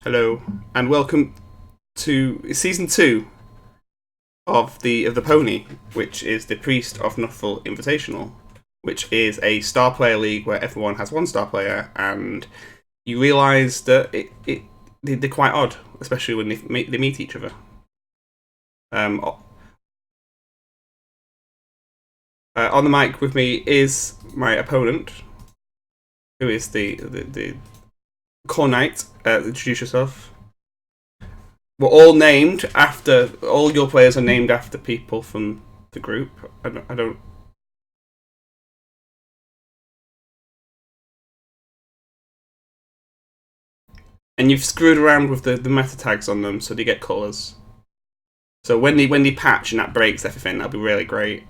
Hello, and welcome to season 2 of the Pony, which is the Priest of Nuffle Invitational, which is a star player league where everyone has one star player, and you realise that they're quite odd, especially when they meet each other. On the mic with me is my opponent, who is the Core Knight. Introduce yourself. We're all named after. All your players are named after people from the group. I don't. And you've screwed around with the meta tags on them, so they get colours. So when they patch and that breaks everything, that'll be really great.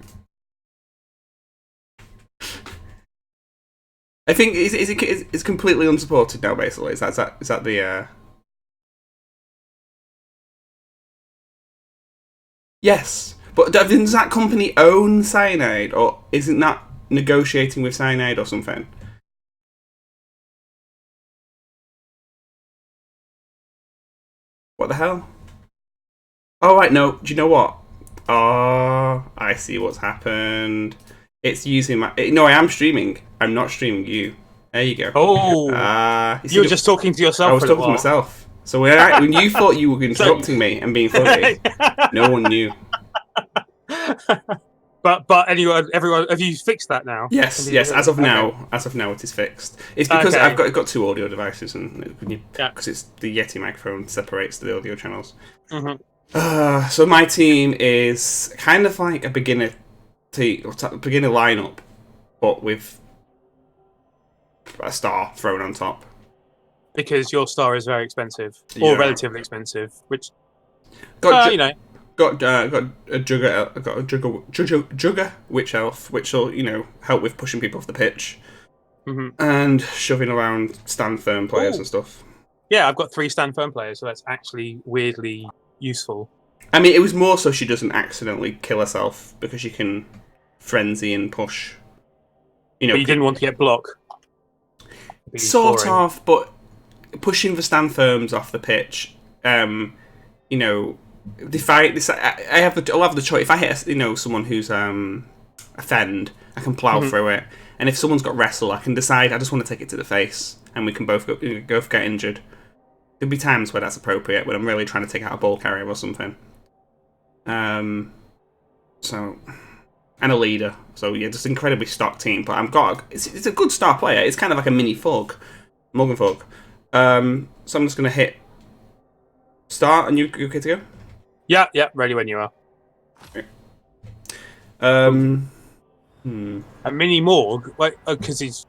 I think it's completely unsupported now. Basically, is that the? Yes, but does that company own Cyanide, or isn't that negotiating with Cyanide or something? What the hell? Oh right, no. Do you know what? Oh, I see what's happened. It's using my. No, I am streaming. I'm not streaming you. There you go. Oh, you were just talking to yourself. I was talking to myself. So when you thought you were interrupting me and being funny, no one knew. But anyway, everyone, have you fixed that now? Yes. As of now, it is fixed. It's because Okay. I've got two audio devices, and because it's the Yeti microphone separates the audio channels. Mm-hmm. So my team is kind of like a beginner beginner lineup, but with a star thrown on top. Because your star is very expensive, or relatively expensive, which got you know. Got a jugger witch elf, which will help with pushing people off the pitch, and shoving around stand firm players and stuff. Yeah, I've got 3 stand firm players, so that's actually weirdly useful. I mean, it was more so she doesn't accidentally kill herself because she can frenzy and push. But you didn't want to get block. Sort of, but pushing the stand firms off the pitch, if I'll have the choice. If I hit someone who's offend, I can plow through it, and if someone's got wrestle, I can decide I just want to take it to the face, and we can both get injured. There'll be times where that's appropriate when I'm really trying to take out a ball carrier or something. So, and a leader. So yeah, just incredibly stock team. But it's a good star player. It's kind of like a mini Morgan Fog. So I'm just gonna hit start, and you okay to go? Yeah, ready when you are. Okay. A mini Morg, because he's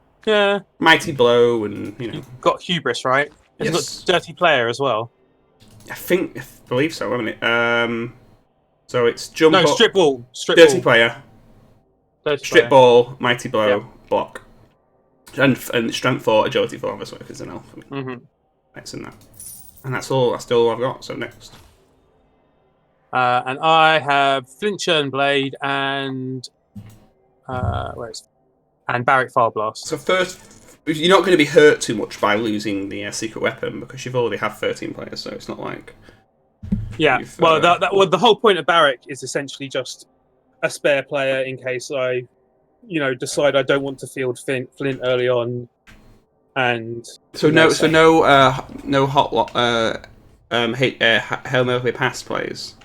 mighty blow, and you've got Hubris, right? He's yes. got dirty player as well. I believe so, haven't it? So it's jump. No, strip ball, dirty player. Strip ball, mighty blow, block, and strength 4, agility 4, obviously, if it's an elf. That's in that, and that's all. That's still all I've got. So next. And I have Flint Blade and and Barrack Fireblast. So first, you're not going to be hurt too much by losing the secret weapon because you've already have 13 players, so it's not like. Yeah, well, the whole point of Barrack is essentially just a spare player in case I, decide I don't want to field Flint early on, and no hot Hail Mary pass plays.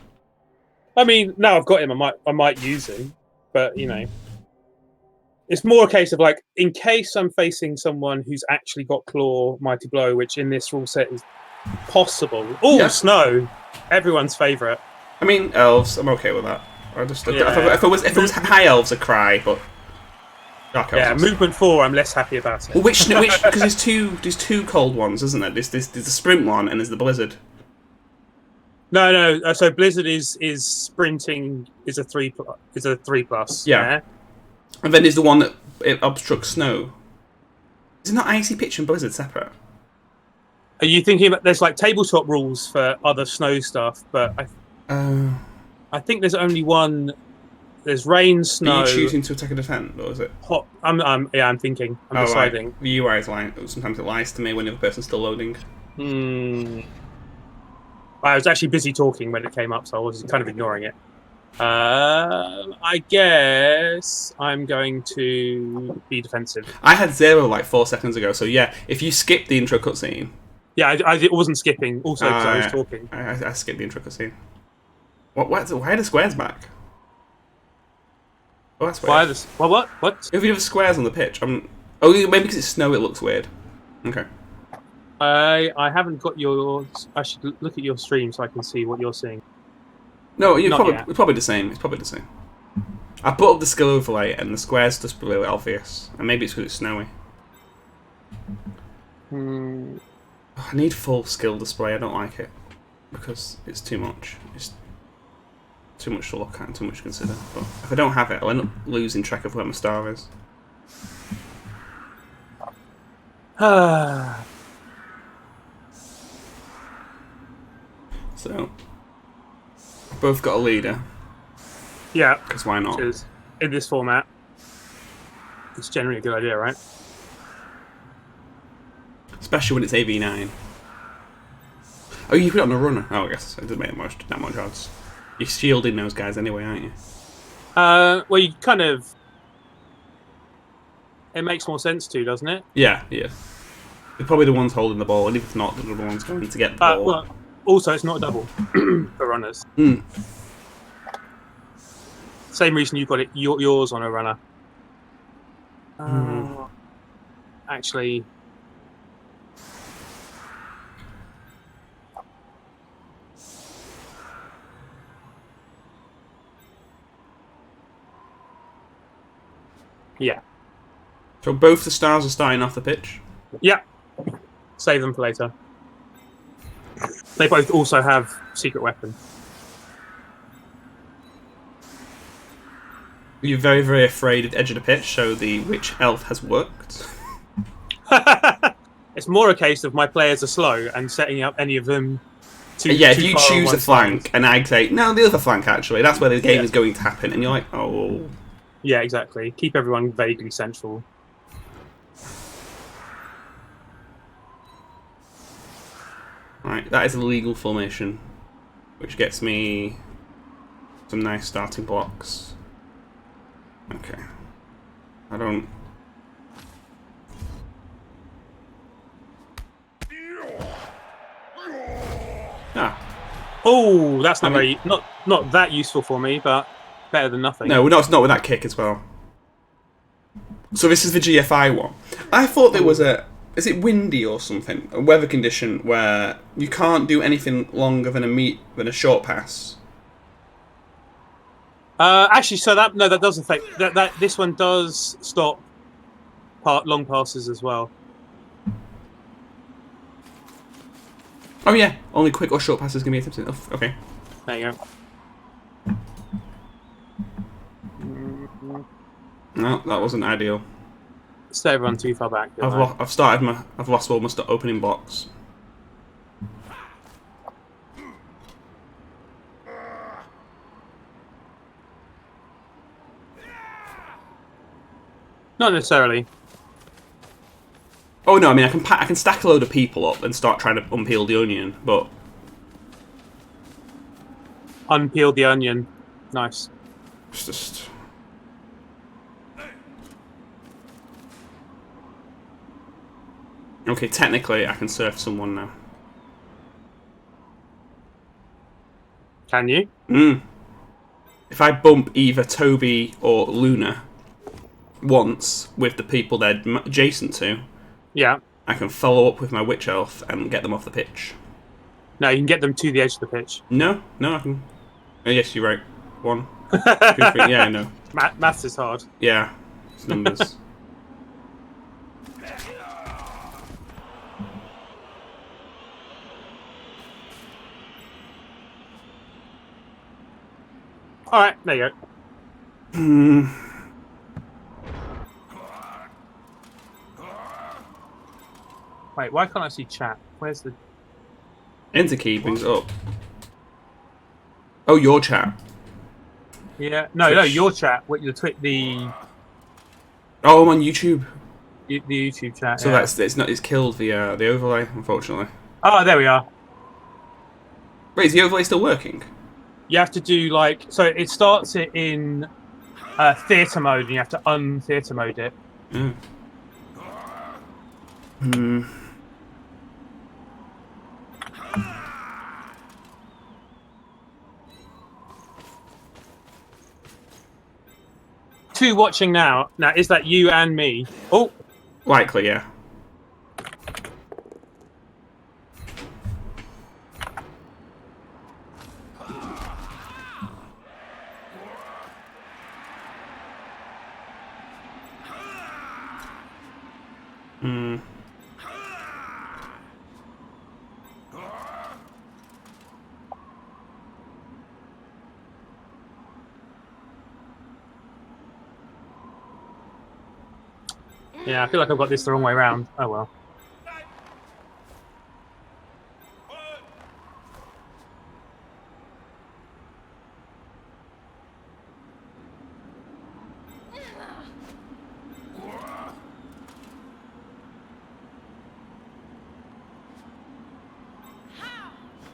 I mean, now I've got him, I might use him, but it's more a case of like, in case I'm facing someone who's actually got Claw, Mighty Blow, which in this rule set is possible. Oh, yeah. Snow, everyone's favourite. I mean, elves, I'm okay with that. If it was high elves, a cry, but dark elves. Yeah, movement 4, I'm less happy about it. Well, which because there's two cold ones, isn't there? There's the sprint one and there's the blizzard. No. So blizzard is sprinting is a 3+. Yeah. And then there's the one that it obstructs snow. Is it not icy pitch and blizzard separate? Are you thinking about there's like tabletop rules for other snow stuff, but I think there's only one. There's rain, snow. Are you choosing to attack and defend, or is it hot? I'm thinking. I'm deciding. Right. The UI is lying. Sometimes it lies to me when the other person's still loading. I was actually busy talking when it came up, so I was kind of ignoring it. I guess I'm going to be defensive. I had 0 like 4 seconds ago, so yeah, if you skip the intro cutscene. Yeah, I wasn't skipping, also because I was talking. I skipped the intro cutscene. Why are the squares back? Oh, that's weird. What? If you have squares on the pitch, oh, maybe because it's snow, it looks weird. Okay. I haven't got yours. I should look at your stream so I can see what you're seeing. No, Not it's yet. probably the same. It's probably the same. I put up the skill overlay, and the squares just below it obvious, and maybe it's because it's snowy. I need full skill display. I don't like it because it's too much. It's too much to look at and too much to consider. But if I don't have it, I'll end up losing track of where my star is. So, we've both got a leader. Yeah. Because why not? Because in this format, it's generally a good idea, right? Especially when it's AV9. Oh, you put it on a runner. Oh, I guess it doesn't make that much odds. You're shielding those guys anyway, aren't you? Well, you kind of... It makes more sense to, doesn't it? Yeah. They're probably the ones holding the ball, and if it's not, they're the ones going to get the ball. Well, also, it's not a double for runners. Same reason you've got yours on a runner. Actually... Yeah. So both the stars are starting off the pitch? Yeah. Save them for later. They both also have secret weapon. You're very, very afraid of the edge of the pitch, so the witch elf has worked. It's more a case of my players are slow and setting up any of them if you choose a flank and I say, no, the other flank actually, that's where the game is going to happen, and you're like, oh... Yeah, exactly. Keep everyone vaguely central. Right, that is a legal formation, which gets me some nice starting blocks. Okay. I don't... Oh, that's not that useful for me, but better than nothing. No, it's not with that kick as well. So this is the GFI one. I thought there was is it windy or something? A weather condition where you can't do anything longer than a short pass. Actually, so that does affect that. This one does stop long passes as well. Oh yeah, only quick or short passes can be attempted. Oh, okay. There you go. No, that wasn't ideal. Stay everyone too far back. I've lost all my opening blocks. Not necessarily. Oh no, I mean I can stack a load of people up and start trying to unpeel the onion, but Unpeel the onion. Nice. it's just. Okay, technically I can surf someone now. Can you? If I bump either Toby or Luna once with the people they're adjacent to, yeah, I can follow up with my witch elf and get them off the pitch. No, you can get them to the edge of the pitch. No, I can. Oh, yes, you're right. 1, 2, 3. Yeah, I know. Maths is hard. Yeah, it's numbers. Alright, there you go. Wait, why can't I see chat? Where's the... Enter key brings it up. Oh, your chat. Yeah, no, your chat. What the... Oh, I'm on YouTube. The YouTube chat. So it's killed the overlay, unfortunately. Oh, there we are. Wait, is the overlay still working? You have to do like so. It starts it in theatre mode, and you have to un-theatre mode it. Mm. Hmm. Two watching now. Now, is that you and me? Oh, Likely, yeah. Hmm. yeah. I feel like I've got this the wrong way around. Oh well.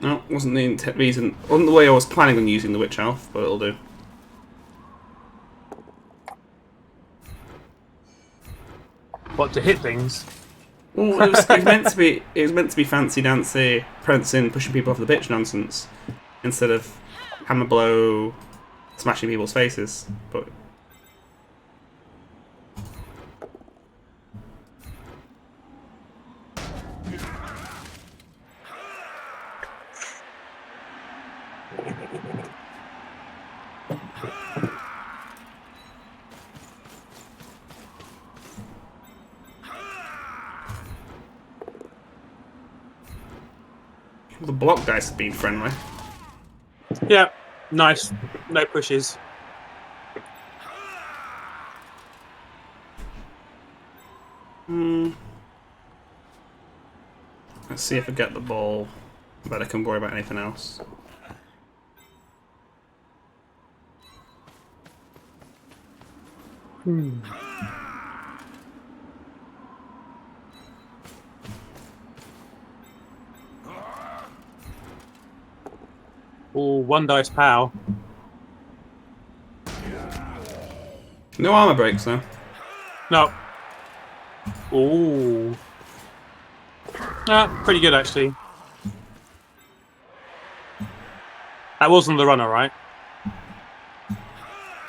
No, wasn't the reason. Wasn't the way I was planning on using the witch elf, but it'll do. What, to hit things? Well, it was meant to be. It was meant to be fancy dancy, prancing, pushing people off the pitch nonsense, instead of hammer blow, smashing people's faces. But the block dice have been friendly. Yeah, nice. No pushes. Let's see if I get the ball, but I can worry about anything else. Oh, one dice pow. No armor breaks though. No. Ooh. Pretty good actually. That wasn't the runner, right?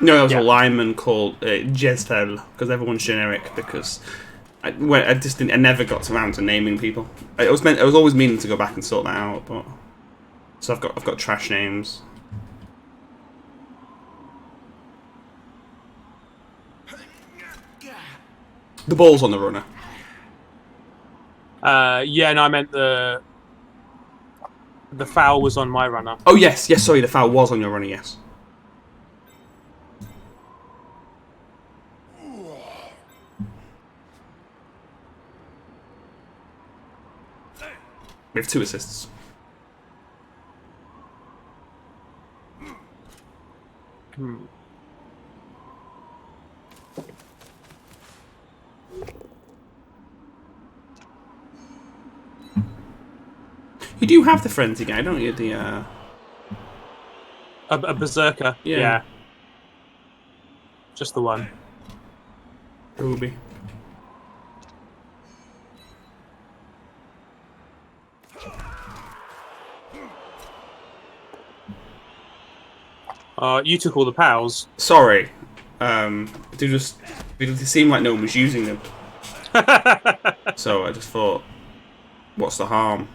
No, there was Yeah. a lineman called Jezfel, because everyone's generic. Because I never got around to naming people. I was always meaning to go back and sort that out, but so I've got trash names. The ball's on the runner. Yeah, no, I meant the foul was on my runner. Oh yes, sorry, the foul was on your runner. Yes. We have 2 assists. You do have the frenzy guy, don't you? The A berserker. Yeah. Just the one. Ruby. You took all the pals. Sorry. It seemed like no one was using them. So I just thought, what's the harm?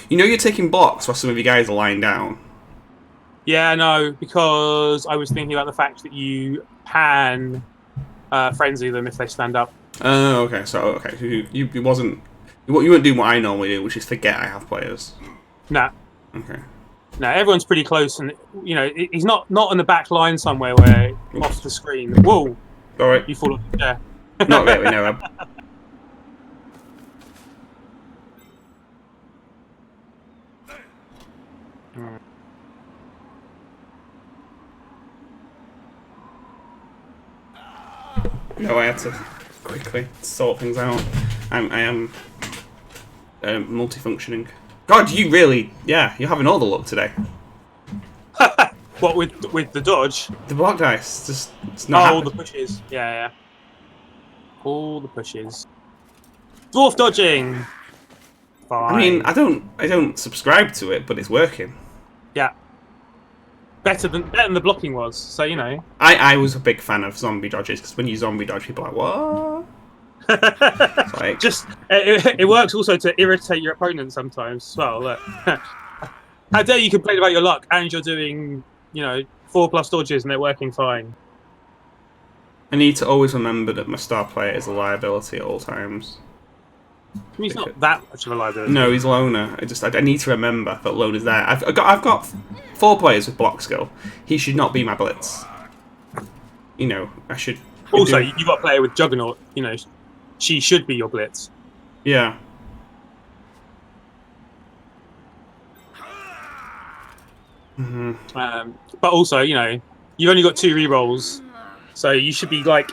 You know you're taking blocks while some of you guys are lying down. Yeah, no, because I was thinking about the fact that you can frenzy them if they stand up. Oh, okay. So you wasn't. You weren't doing what I normally do, which is forget I have players. Nah. Okay. No, everyone's pretty close, and he's not on the back line somewhere where off the screen. Whoa! All right. You fall off the chair. Not really. No. No, I had to quickly sort things out. I am multifunctioning. God, you really... Yeah, you're having all the luck today. What, with the dodge? The block dice, just... It's not all happening. the pushes. Yeah. All the pushes. Dwarf dodging! Fine. I mean, I don't subscribe to it, but it's working. Yeah. Better than the blocking was, so you know. I was a big fan of zombie dodges, because when you zombie dodge, people are like, what? Like... Just it works also to irritate your opponent sometimes as well. Look. How dare you complain about your luck and you're doing, 4+ dodges and they're working fine. I need to always remember that my star player is a liability at all times. I mean, he's not that much of a liability. No, he's loner. I need to remember that loner's there. I've got 4 players with block skill. He should not be my blitz. I should... Also, you got a player with Juggernaut. She should be your blitz. Yeah. But also, you've only got 2 rerolls, so you should be like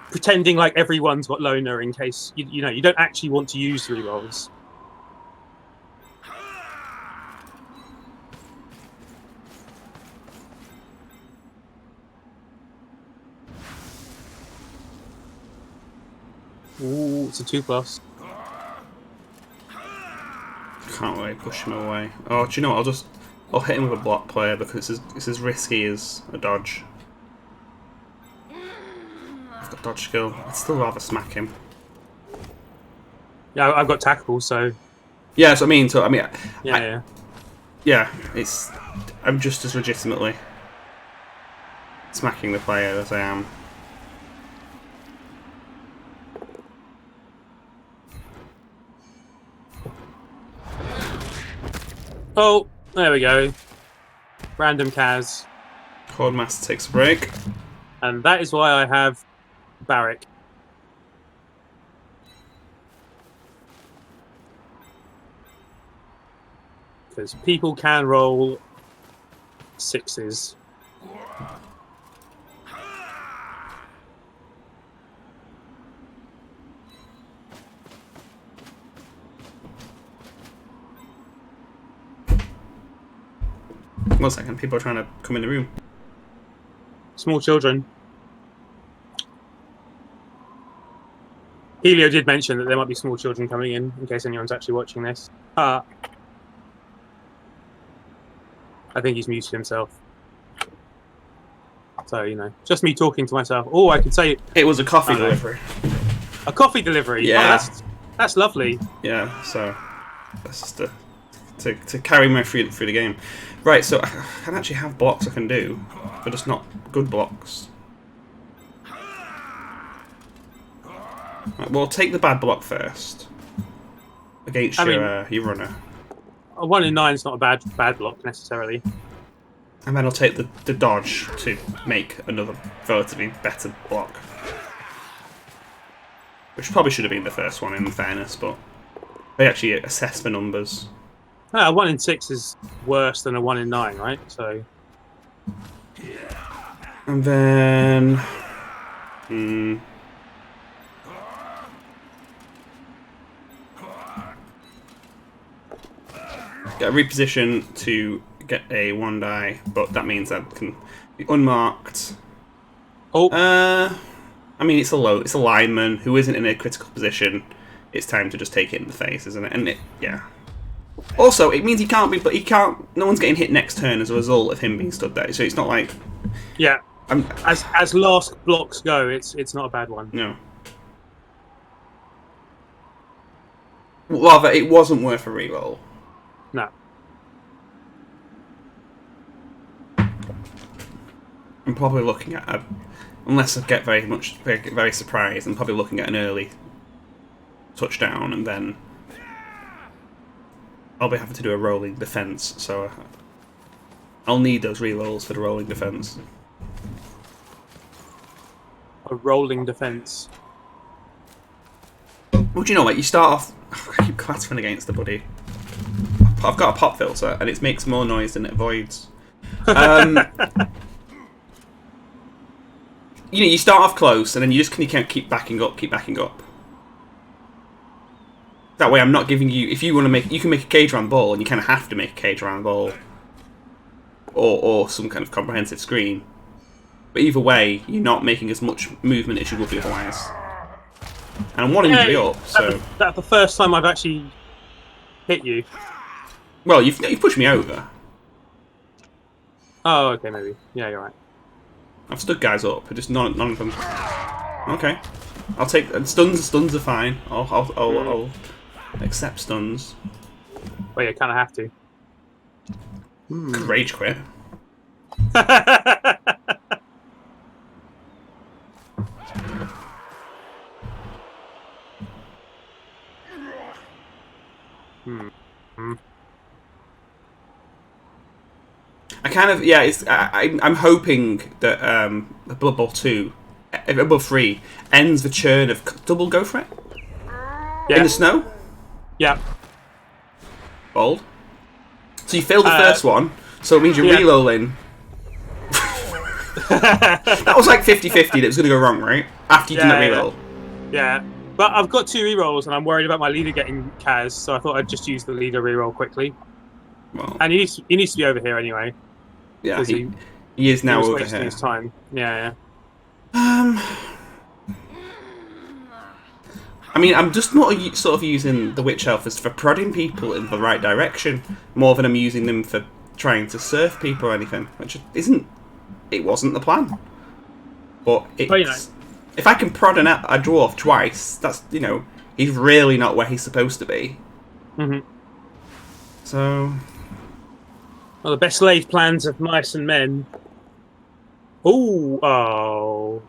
pretending like everyone's got loner in case you don't actually want to use rerolls. Ooh, it's a 2+. Can't really push him away. Oh, do you know what? I'll hit him with a block player because it's as risky as a dodge. I've got dodge skill. I'd still rather smack him. Yeah, I've got tackle, so... Yeah, that's what I mean. So, Yeah. I'm just as legitimately smacking the player as I am. Oh, there we go. Random Kaz. Cordmaster takes a break. And that is why I have Barrack. Because people can roll 6s. One second, people are trying to come in the room. Small children. Helio did mention that there might be small children coming in case anyone's actually watching this. I think he's muted himself. So, just me talking to myself. Oh, I could say... It was a coffee delivery. A coffee delivery? Yeah. Oh, that's lovely. Yeah, so... That's just to carry me through the game. Right, so I can actually have blocks I can do, but just not good blocks. Right, well, take the bad block first. Against your runner. A 1 in 9 is not a bad block, necessarily. And then I'll take the dodge to make another relatively better block. Which probably should have been the first one, in fairness, but they actually assess the numbers. A 1 in 6 is worse than a 1 in 9, right? So. And then... Get a reposition to get a 1 die, but that means that can be unmarked. Oh. I mean, it's a lineman who isn't in a critical position. It's time to just take it in the face, isn't it? Yeah. Also, it means he can't. No one's getting hit next turn as a result of him being stood there. So it's not like. Yeah. As last blocks go, it's not a bad one. No. Rather, it wasn't worth a reroll. No. I'm probably looking at unless I get very surprised. I'm probably looking at an early touchdown, and then I'll be having to do a rolling defense. So I'll need those rerolls for the rolling defense. A rolling defense. Well, do you know what? You start off. I keep clattering against the buddy. I've got a pop filter, and it makes more noise than it avoids. you start off close, and then you can't keep backing up, That way, I'm not giving you. If you want to make, you can make a cage around the ball, and you kind of have to make a cage around the ball, or some kind of comprehensive screen. But either way, you're not making as much movement as you would be otherwise. And I'm wanting you to be up, so that's the first time I've actually hit you. Well, you've pushed me over. Oh, okay, maybe. Yeah, you're right. I've stood guys up, but just none of them. Okay, I'll take stuns. Stuns are fine. I'll accept stuns. Well, you kind of have to. Could rage quit. I kind of I'm hoping that Blood Bowl 2, Blood Bowl 3 ends the churn of double go for it in the snow. Yeah. Bold. So you failed the first one, so it means you're re-rolling. That was like 50-50 that it was going to go wrong, right? After you did that re-roll. Yeah. But I've got 2 re-rolls, and I'm worried about my leader getting Kaz, so I thought I'd just use the leader re-roll quickly. Well, and he needs to be over here anyway. Yeah, he is now over wasting here. his time. Yeah. I mean, I'm just not sort of using the Witch Elf as for prodding people in the right direction, more than I'm using them for trying to surf people or anything, which wasn't the plan. But if I can prod a dwarf twice, that's, he's really not where he's supposed to be. Mm-hmm. So... Well, the best laid plans of mice and men. Oh.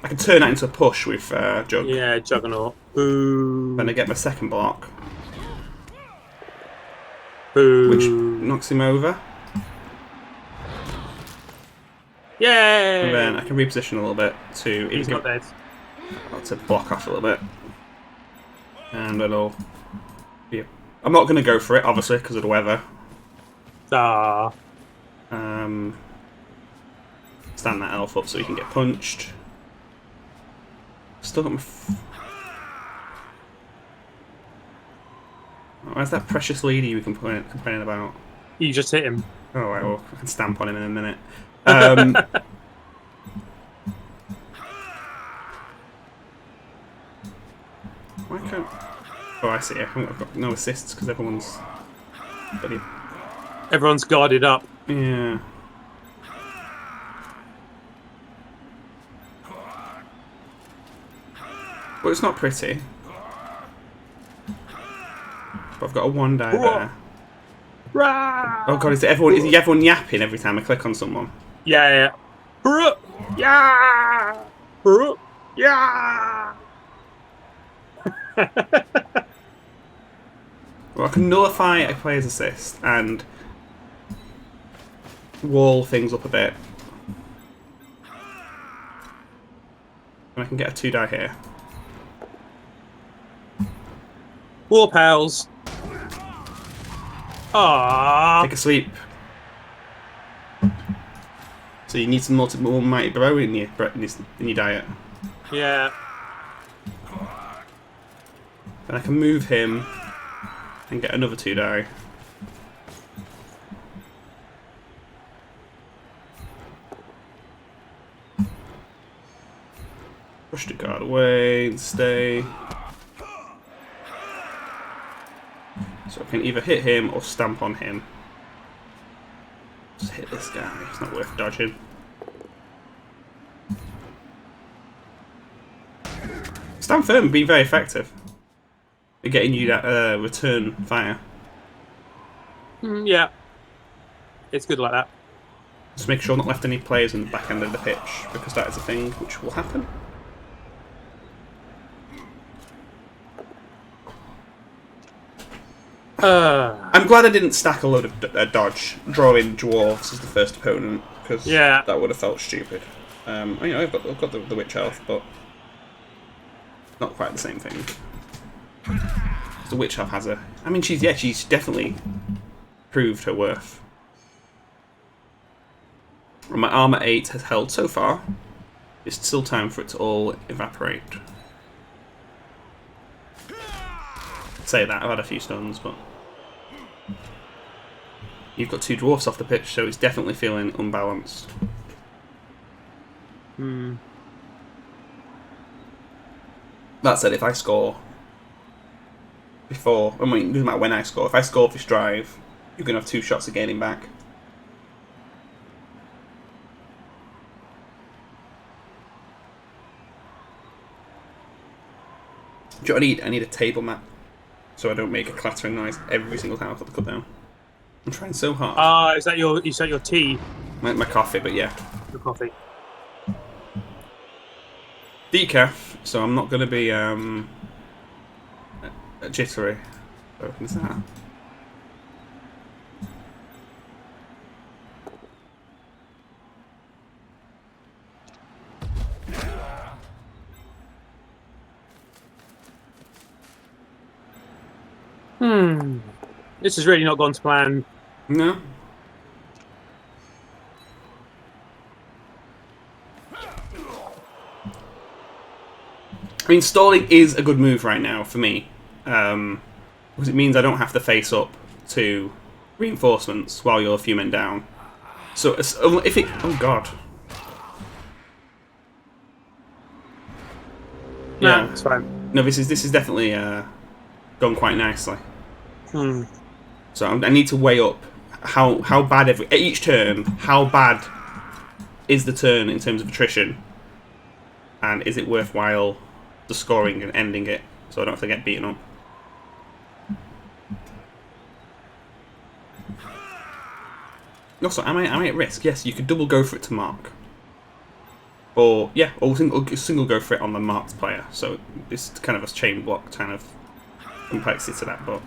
I can turn that into a push with Jug. Yeah, Juggernaut. Boo. Then I get my second block. Boo. Which knocks him over. Yay! And then I can reposition a little bit to... He's not dead. To block off a little bit. And then I'll... Yeah. I'm not going to go for it, obviously, because of the weather. Ah. Stand that elf up so he can get punched. Still got my... Where's that precious lady you were complaining about? You just hit him. Oh, right, well, I can stamp on him in a minute. Why can't... Oh, I see. I've got no assists because everyone's... Everyone's guarded up. Yeah. Well, it's not pretty. But I've got a 1 die there. Oh god, is everyone yapping every time I click on someone? Yeah. Yeah. Yeah. Well, I can nullify a player's assist and wall things up a bit. And I can get a 2 die here. War pals. Ah. Take a sleep. So you need some more mighty bro in your diet. Yeah. Then I can move him and get another 2 die. Push the guard away and stay. So I can either hit him or stamp on him. Just hit this guy, it's not worth dodging. Stand firm and be very effective at getting you that return fire. Yeah. It's good like that. Just make sure not left any players in the back end of the pitch, because that is a thing which will happen. I'm glad I didn't stack a load of dodge, drawing dwarves as the first opponent, because that would have felt stupid. I've got the Witch Elf, but not quite the same thing. The Witch Elf has a... I mean, she's definitely proved her worth. And my armor 8 has held so far. It's still time for it to all evaporate. Say that, I've had a few stuns, but... You've got 2 dwarfs off the pitch, so it's definitely feeling unbalanced. That said, if I score before... I mean, it doesn't matter when I score. If I score this drive, you're going to have 2 shots of gaining back. Do you know what I need? I need a table mat, so I don't make a clattering noise every single time I put the cup down. I'm trying so hard. Is that your tea? My coffee, but yeah. Your coffee. Decaf, so I'm not going to be jittery. Opens that. This has really not gone to plan. No. I mean, stalling is a good move right now for me, because it means I don't have to face up to reinforcements while you're a few men down. So if it, oh god, Yeah, it's fine. No, this is definitely gone quite nicely. So I need to weigh up how bad at each turn. How bad is the turn in terms of attrition, and is it worthwhile the scoring and ending it so I don't have to get beaten up? Also, am I at risk? Yes, you could double go for it to mark. Or, yeah, or single go for it on the marked player. So it's kind of a chain block kind of complexity to that, but...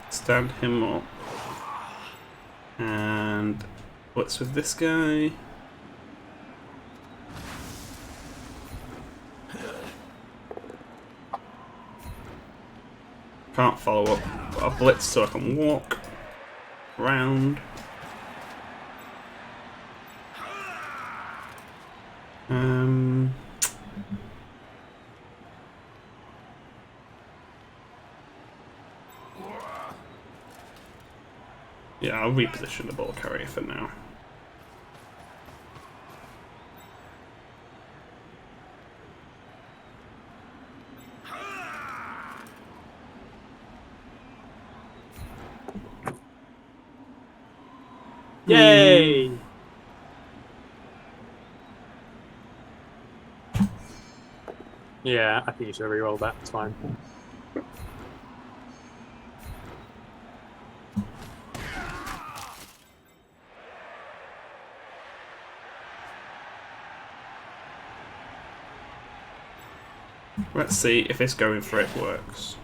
Stand him up. And what's with this guy? Can't follow up. Got a blitz so I can walk around. Yeah, I'll reposition the ball carrier for now. Yay! Yeah, I think you should re-roll that. It's fine. Let's see if this going for it works.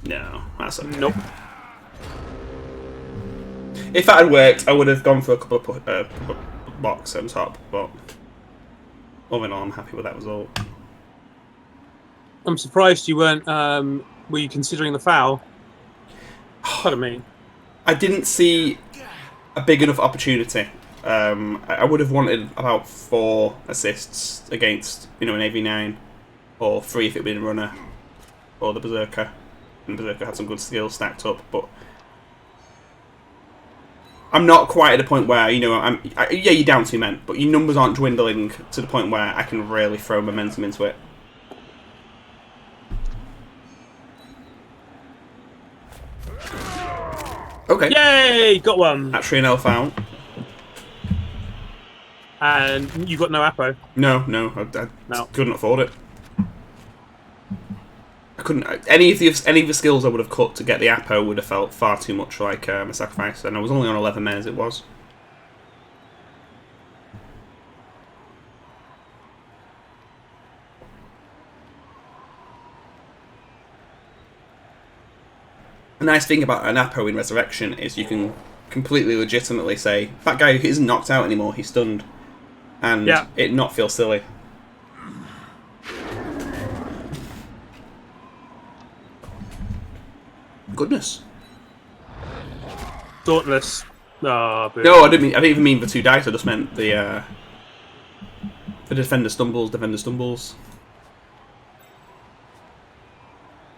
No, that's okay. Nope. If that had worked, I would have gone for a couple of blocks on top, but all in all, I'm happy with that result. I'm surprised you weren't. Were you considering the foul? Pardon me. I didn't see a big enough opportunity. I would have wanted about 4 assists against, an AV9, or 3 if it had been a runner, or the Berserker. And Berserker had some good skills stacked up, but I'm not quite at the point where, yeah, you're down 2 men, but your numbers aren't dwindling to the point where I can really throw momentum into it. Okay. Yay! Got one. At 3-0 foul. And you got no Apo. No, I couldn't afford it. I couldn't. Any of the skills I would have cut to get the Apo would have felt far too much like a sacrifice, and I was only on 11 men as it was. The nice thing about an Apo in Resurrection is you can completely legitimately say, that guy isn't knocked out anymore, he's stunned. And it not feel silly. Goodness. Dauntless. Oh, no, I didn't even mean the 2 dice, I just meant the defender stumbles.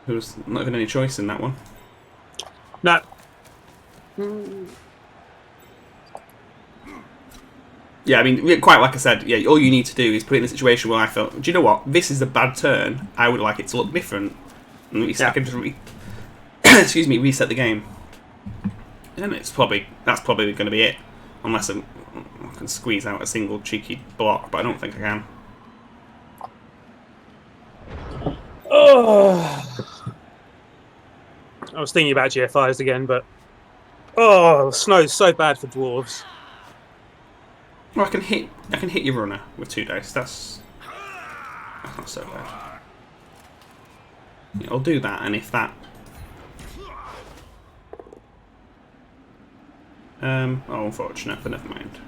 There was not even any choice in that one. No. Yeah, I mean, quite like I said, yeah, all you need to do is put it in a situation where I felt, do you know what, this is a bad turn, I would like it to look different. And I can just excuse me, reset the game. And that's probably going to be it. Unless I can squeeze out a single cheeky block, but I don't think I can. Oh, I was thinking about GFIs again, but snow's so bad for dwarves. Well, I can hit your runner with 2 dice. That's not so bad. Yeah, I'll do that, and if that. Oh, unfortunate, but never mind.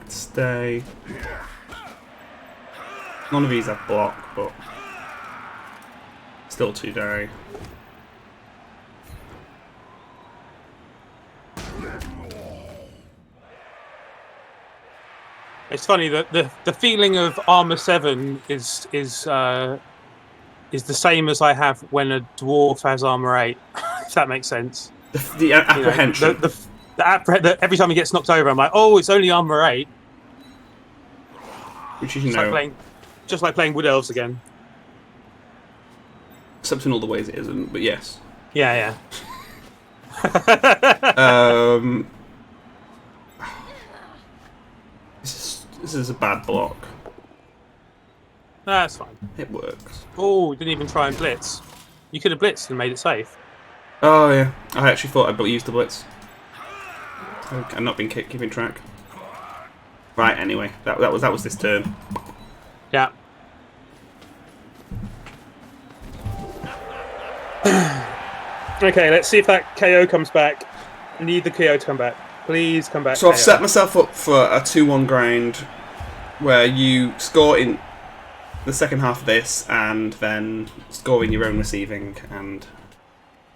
Stay. None of these have block, but still 2 die. It's funny that the feeling of armor 7 is the same as I have when a dwarf has armor 8. If that makes sense. The apprehension. The every time he gets knocked over, I'm like, oh, it's only armor 8. Which is, you know, just like playing Wood Elves again. Except in all the ways it isn't, but yes. Yeah. This is a bad block. That's fine. It works. Oh, didn't even try and blitz. You could have blitzed and made it safe. Oh yeah, I actually thought I'd used the blitz. Okay, I've not been keeping track. Right. Anyway, that was this turn. Yeah. Okay, let's see if that KO comes back. I need the KO to come back. Please come back. So I've set myself up for a 2-1 grind where you score in the second half of this and then score in your own receiving, and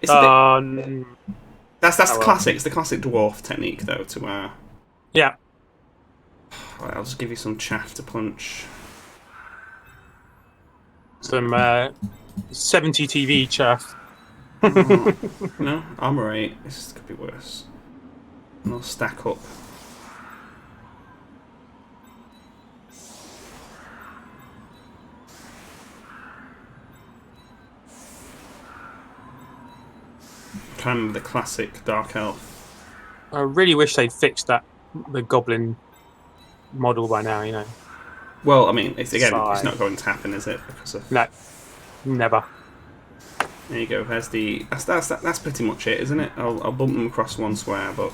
it's that's the classic. It's the classic dwarf technique, though. Yeah. Right, I'll just give you some chaff to punch. Some 70 TV chaff. No, armor 8. This could be worse. And I'll stack up. Kind of the classic Dark Elf. I really wish they'd fixed the goblin model by now, you know. Well, I mean, it's not going to happen, is it? Because of... No, never. There you go. There's that's pretty much it, isn't it? I'll bump them across one square, but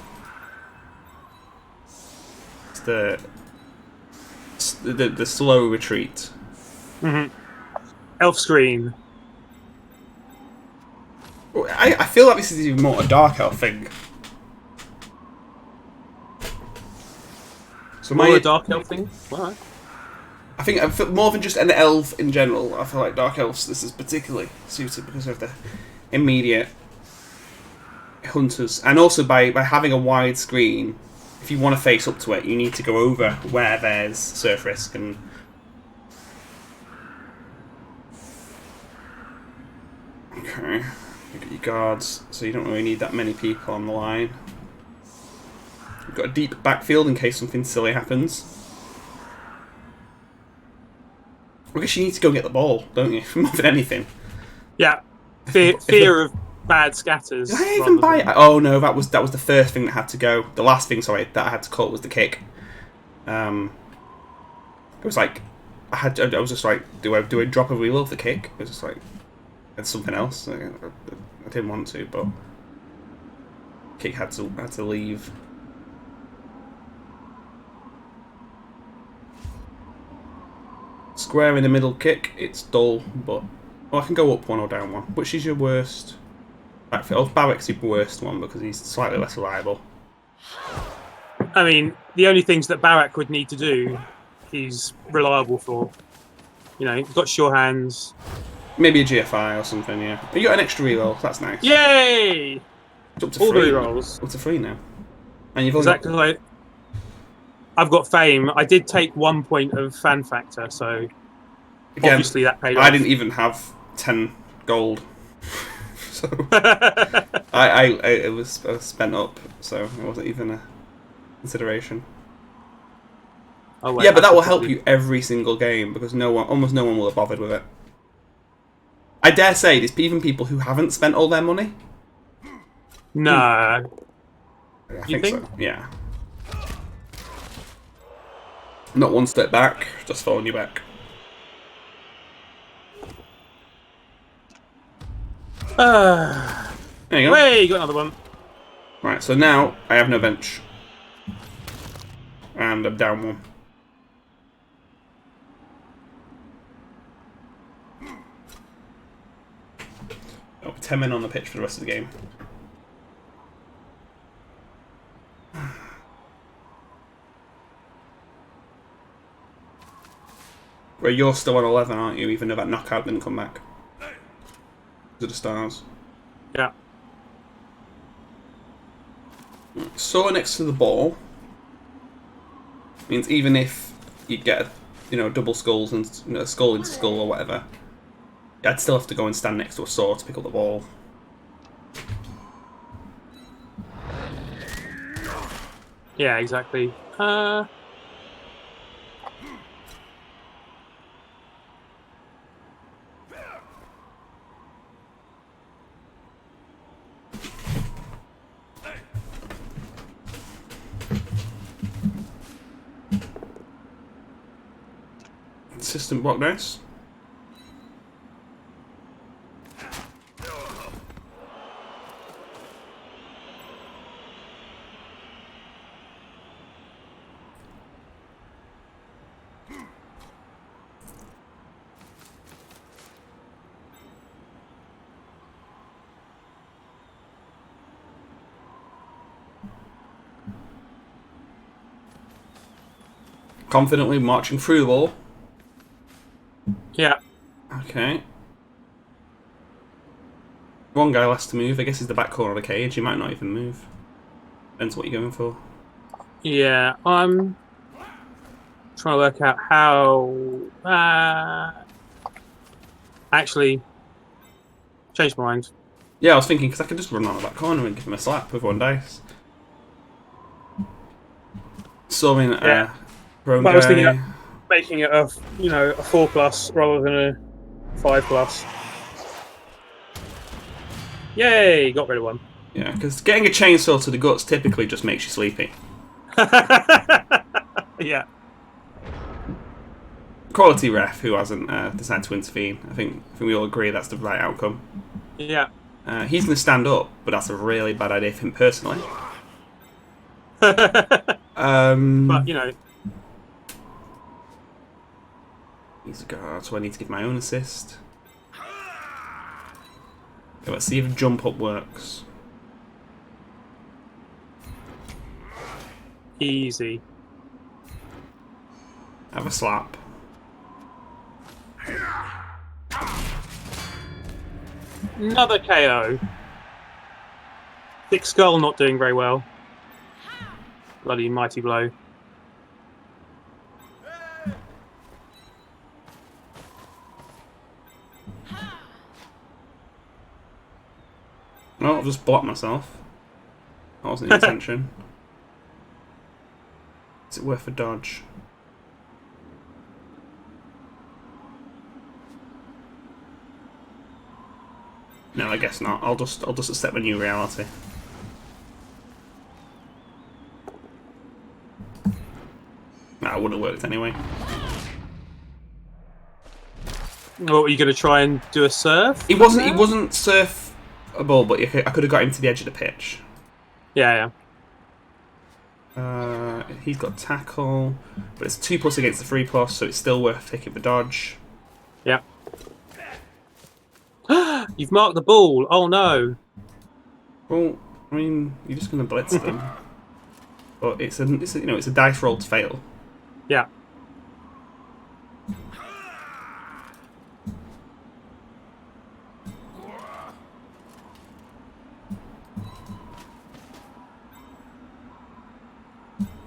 it's the slow retreat. Elf screen. I feel like this is even more a Dark Elf thing. So more a Dark Elf thing? What? I think more than just an elf in general. I feel like Dark Elves, this is particularly suited because of the immediate hunters, and also by having a wide screen. If you want to face up to it, you need to go over where there's surf risk and. Okay, look at your guards, so you don't really need that many people on the line. You've got a deep backfield in case something silly happens. I guess you need to go and get the ball, don't you? More than anything. Yeah. Fear of bad scatters. Did I even buy it? Oh no, that was the first thing that had to go. The last thing, sorry, that I had to call was the kick. It was like I was just like, do I drop a reload the kick? It was just like it's something else. I didn't want to, but kick had to leave. Square in the middle kick, it's dull, but Well, I can go up one or down one. Which is your worst backfield? Oh, Barrick's your worst one because he's slightly less reliable. I mean, the only things that Barak would need to do, he's reliable for. You know, he's got sure hands. Maybe a GFI or something, yeah. You got an extra reroll, that's nice. Yay! It's up to All the 3. rerolls. Up to 3 now. And you've only got... I've got fame. I did take 1 point of fan factor, so Again, obviously that paid off. I didn't even have 10 gold. So I was spent up, so it wasn't even a consideration. Oh, wait, yeah, but that will help you every single game because almost no one will have bothered with it. I dare say there's even people who haven't spent all their money. No. I You think so. Yeah. Not one step back, just following you back. There you go. Hey, you got another one. Right, so now I have no bench. And I'm down 1. Oh, 10 men on the pitch for the rest of the game. Where you're still on 11, aren't you? Even though that knockout didn't come back. To the stars. Yeah. So next to the ball means even if you get double skulls and skull into skull or whatever, I'd still have to go and stand next to a saw to pick up the ball. Yeah, exactly. System block nice. Confidently marching through the ball. Yeah. Okay. One guy last to move. I guess he's the back corner of the cage. He might not even move. Depends what you're going for. Yeah, I'm trying to work out how... actually, changed my mind. Yeah, I was thinking, because I could just run on the back corner and give him a slap with 1 dice. Sawing prone I was thinking guy. of making it a 4+ rather than a 5+. Yay! Got rid of 1. Yeah, because getting a chainsaw to the guts typically just makes you sleepy. Yeah. Quality ref who hasn't decided to intervene. I think we all agree that's the right outcome. Yeah. He's going to stand up, but that's a really bad idea for him personally. But, He's a guard, so I need to give my own assist. Okay, let's see if jump up works. Easy. Have a slap. Another KO. Thick Skull not doing very well. Bloody mighty blow. Oh, I've just blocked myself. That wasn't the intention. Is it worth a dodge? No, I guess not. I'll just accept my new reality. That would have worked anyway. What, were you going to try and do a surf? He wasn't surfable, but I could have got him to the edge of the pitch. Yeah. He's got tackle, but it's 2+ against the 3+, so it's still worth taking the dodge. Yeah. You've marked the ball. Oh no. Well, I mean, you're just going to blitz them. But it's a dice roll to fail. Yeah.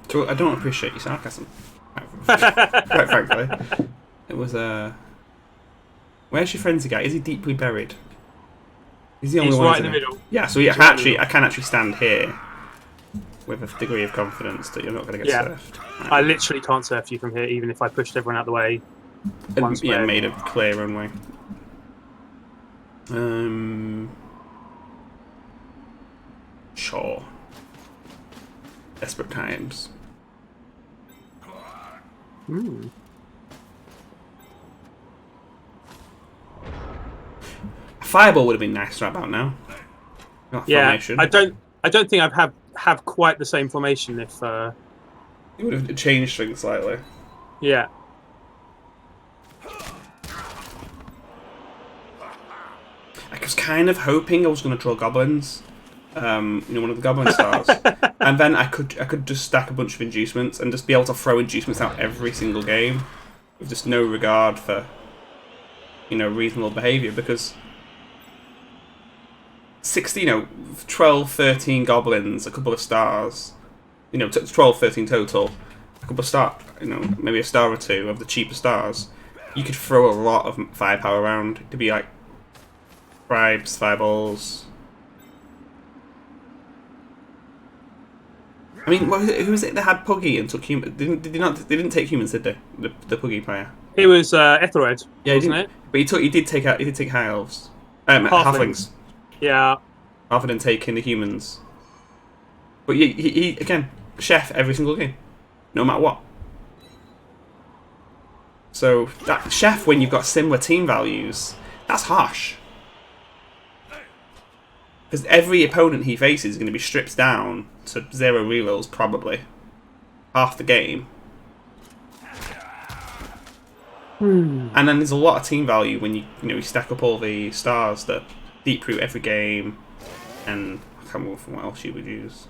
So I don't appreciate your sarcasm. Quite frankly, it was where's your frenzy guy? Is he deeply buried? He's the only He's one. right in the middle. Yeah, so I can actually stand here with a degree of confidence that you're not going to get surfed. I literally can't surf you from here, even if I pushed everyone out the way. And, made a clear runway. Sure. Desperate times. Hmm. A fireball would have been nice right about now. Yeah, formation. I don't think I have quite the same formation if. It would have changed things slightly. Yeah. I was kind of hoping I was going to draw goblins. One of the goblin stars, and then I could just stack a bunch of inducements and just be able to throw inducements out every single game with just no regard for reasonable behaviour, because 12, 13 goblins, a couple of stars, 12, 13 total, a couple of maybe a star or two of the cheaper stars. You could throw a lot of firepower around to be like bribes, fireballs. I mean, who was it that had Puggy and took human? They didn't take humans, did they? The Puggy player. It was Ethelred, wasn't it? But he did take high elves, halflings. Yeah. Rather than taking the humans. But he again, chef every single game, no matter what. So that chef, when you've got similar team values, that's harsh. Because every opponent he faces is going to be stripped down to 0 rerolls, probably. Half the game. And then there's a lot of team value when you stack up all the stars that deep root every game, and I can't remember what else you would use.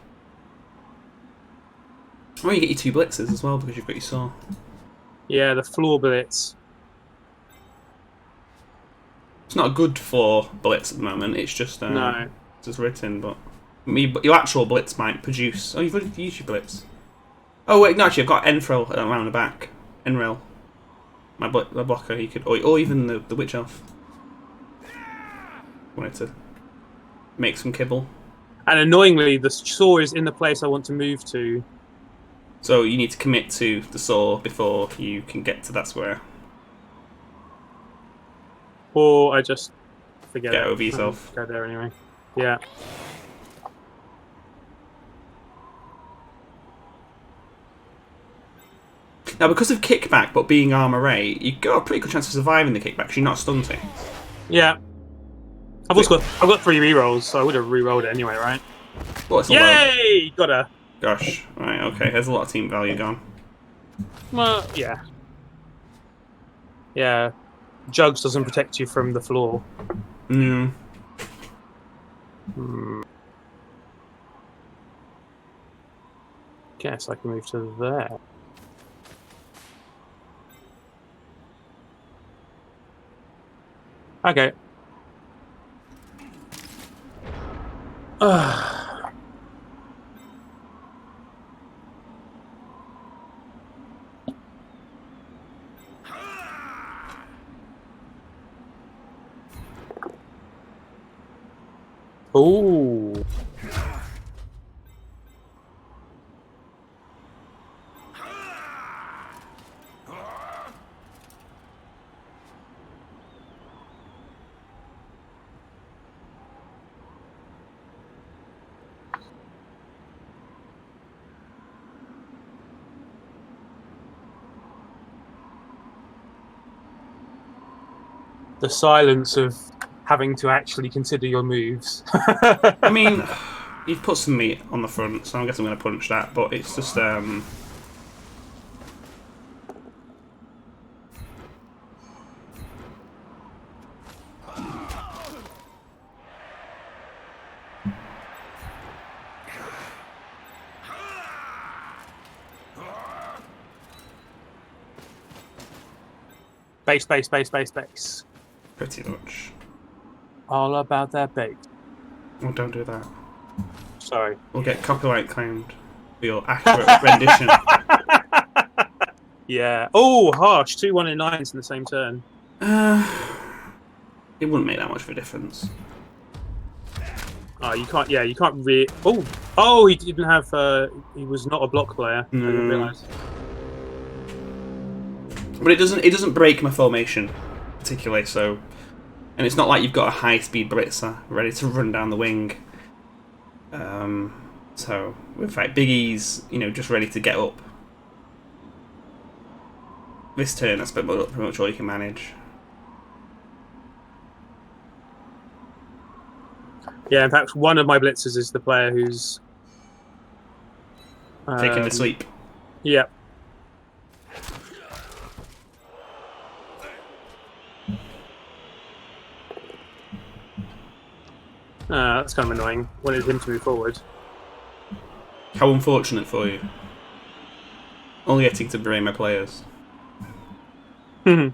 Or you get your 2 blitzers as well because you've got your saw. Yeah, the floor blitz. It's not good for blitz at the moment. It's just No. It's just written, but your actual blitz might produce. Oh, you've already used your blitz. Oh wait, no, actually, I've got Enfrel around the back. Enrel, my blocker. You could, or even the witch elf. Wanted to make some kibble. And annoyingly, the saw is in the place I want to move to. So you need to commit to the saw before you can get to that square. Or I just forget Get it. over yourself. Go there anyway. Yeah. Now, because of kickback, but being armor 8, you got a pretty good chance of surviving the kickback because you're not stunting. Yeah. I've got 3 rerolls, so I would have rerolled it anyway, right? Well, it's Yay! Got her. Gosh, right, okay. There's a lot of team value gone. Well, yeah. Yeah. Jugs doesn't protect you from the floor. No. Guess I can move to there. Okay. Ooh. The silence of having to actually consider your moves. I mean, you've put some meat on the front, so I guess I'm going to punch that, but it's just, Base, base, base, base, base. Pretty much. All about that base. Oh, don't do that. Sorry. We'll get copyright claimed for your accurate rendition. Yeah. Oh, harsh. 2 1-9s in the same turn. It wouldn't make that much of a difference. Oh, you can't. Yeah, you can't really. Oh, he didn't have. He was not a block player. I didn't realise. But it doesn't break my formation particularly. So, and it's not like you've got a high-speed blitzer ready to run down the wing. So with like biggies, just ready to get up. This turn, that's pretty much all you can manage. Yeah, in fact, one of my blitzers is the player who's Taking the sweep. Yeah. That's kind of annoying. Wanted him to move forward. How unfortunate for you. Only getting to berate my players. Yeah.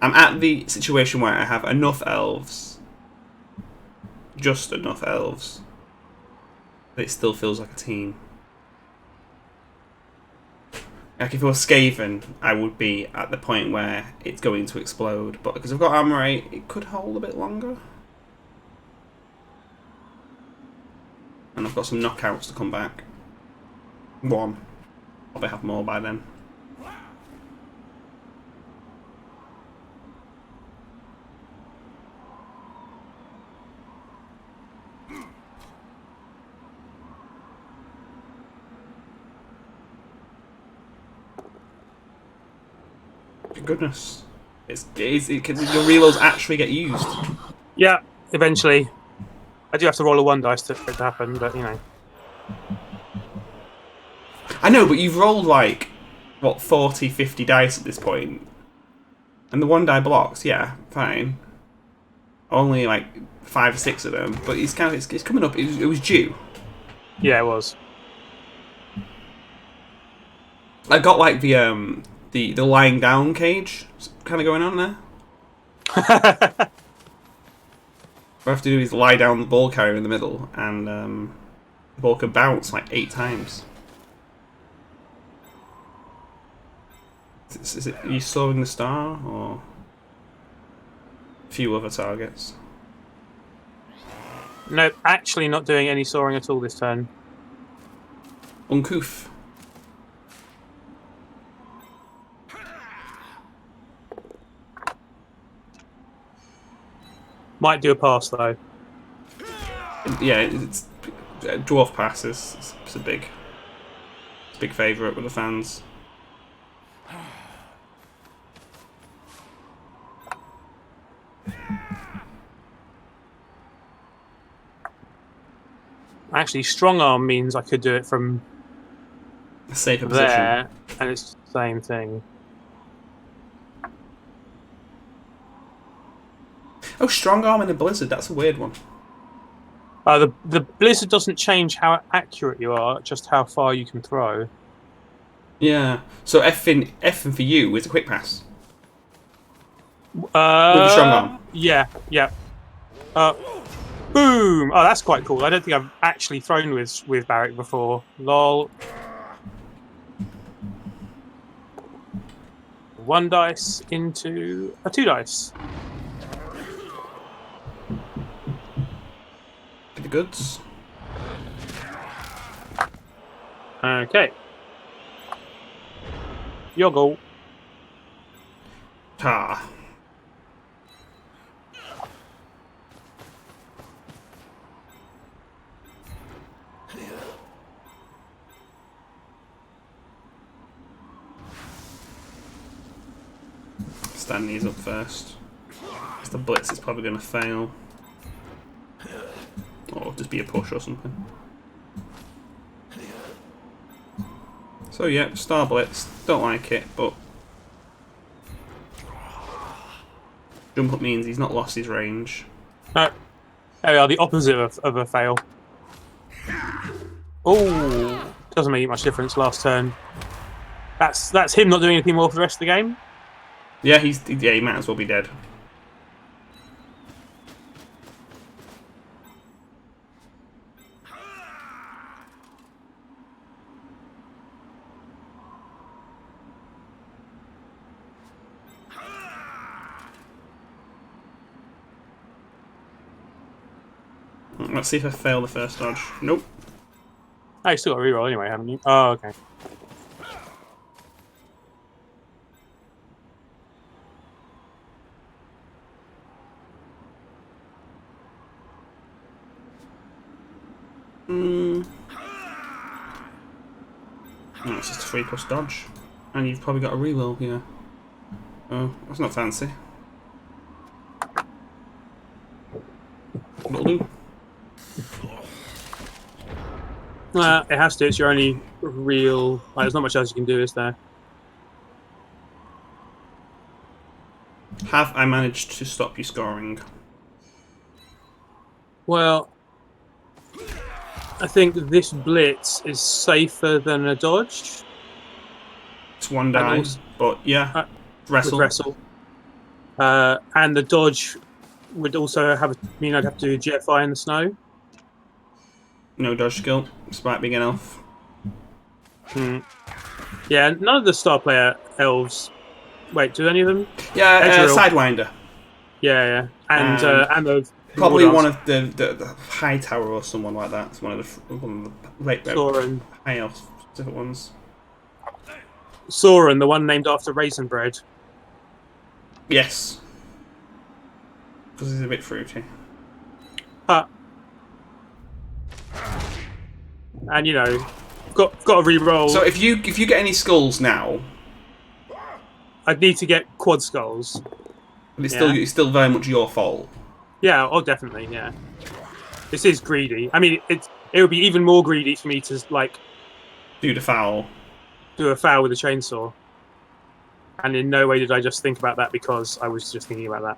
I'm at the situation where I have enough elves. Just enough elves. But it still feels like a team. Like if it was Skaven, I would be at the point where it's going to explode. But because I've got Amorite, it could hold a bit longer. And I've got some knockouts to come back. One. Probably have more by then. Goodness. Your reloads actually get used. Yeah, eventually. I do have to roll a 1 dice for it to happen, but I know, but you've rolled like, what, 40, 50 dice at this point. And the 1 die blocks, yeah, fine. Only like 5 or 6 of them, but it's coming up. It was due. Yeah, it was. I got like the lying down cage kind of going on there. What I have to do is lie down the ball carrier in the middle, and the ball can bounce like 8 times. Are you soaring the star, or a few other targets? No, actually not doing any soaring at all this turn. Uncouth. Might do a pass though. Yeah, it's dwarf pass is a big favourite with the fans. Actually, strong arm means I could do it from A safer there, position. and it's the same thing. Oh, strong arm in a blizzard. That's a weird one. The blizzard doesn't change how accurate you are, just how far you can throw. Yeah. So F for you is a quick pass. With a strong arm. Yeah. Boom! Oh, that's quite cool. I don't think I've actually thrown with Barrack before. Lol. 1 dice into a 2 dice. The goods. Okay. Your goal. Ta. Stand these up first. The blitz is probably going to fail. Or just be a push or something. So yeah, Star Blitz. Don't like it, but jump up means he's not lost his range. No. There we are, the opposite of a fail. Oh, Doesn't make much difference last turn. That's him not doing anything more for the rest of the game. Yeah, he might as well be dead. Let's see if I fail the first dodge. Nope. Oh, you still got a reroll anyway, haven't you? Oh, okay. No, it's just a 3+ dodge. And you've probably got a reroll here. Oh, that's not fancy. That'll do. It has to. It's your only real... Like, there's not much else you can do, is there? Have I managed to stop you scoring? Well, I think this blitz is safer than a dodge. It's one die, but yeah, wrestle. With wrestle. And the dodge would also mean I'd have to do GFI in the snow. No dodge skill, despite being an elf. Yeah, none of the star player elves. Wait, do any of them? Yeah, Sidewinder. Yeah. And the probably one of the High Tower or someone like that. It's one of the late high elf different ones. Soren, the one named after Raisin Bread. Yes. Because he's a bit fruity. And got to re-roll. So if you get any skulls now, I'd need to get quad skulls. But it's still very much your fault. Yeah, definitely, yeah. This is greedy. I mean, it would be even more greedy for me to do a foul with a chainsaw. And in no way did I just think about that because I was just thinking about that.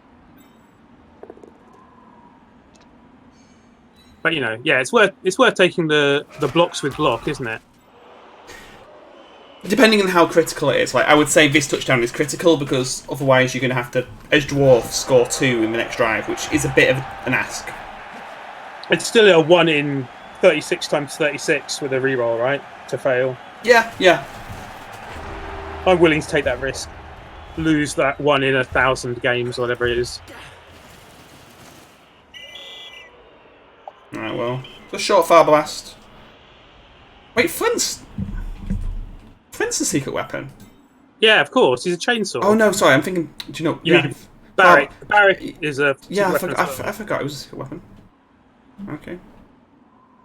But yeah, it's worth taking the blocks with block, isn't it? Depending on how critical it is. Like, I would say this touchdown is critical because otherwise you're going to have to, as dwarf, score 2 in the next drive, which is a bit of an ask. It's still a 1 in 36 times 36 with a reroll, right? To fail. Yeah. I'm willing to take that risk. Lose that 1 in 1,000 games, or whatever it is. Alright, well. It's a short fire blast. Wait, Flint's a secret weapon. Yeah, of course. He's a chainsaw. Oh no, sorry. I'm thinking. Do you know? Mean Barrack? Barrack is a I forgot it was a secret weapon. Okay.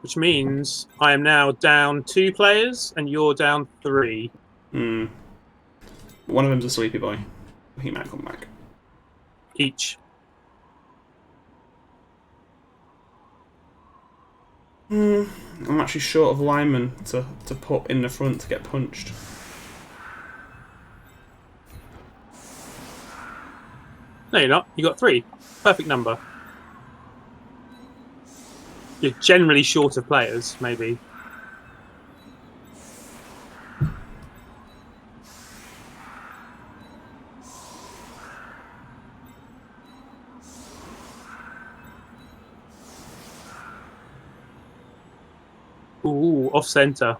Which means I am now down 2 players, and you're down 3. One of them's a sleepy boy. He might come back. Each. I'm actually short of linemen to put in the front to get punched. No, you're not. You got 3. Perfect number. You're generally short of players, maybe. Ooh, off center.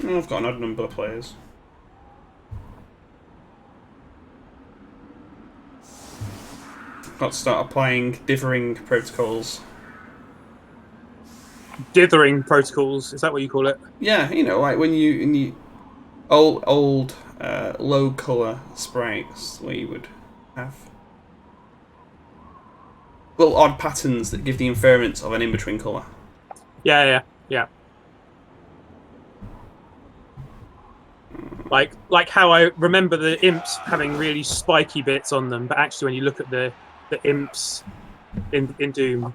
I've got an odd number of players. Got to start applying dithering protocols. Dithering protocols, is that what you call it? Yeah, like when you in the old low colour sprites where you would have little odd patterns that give the inference of an in-between colour. Yeah. Like how I remember the imps having really spiky bits on them, but actually when you look at the imps in Doom,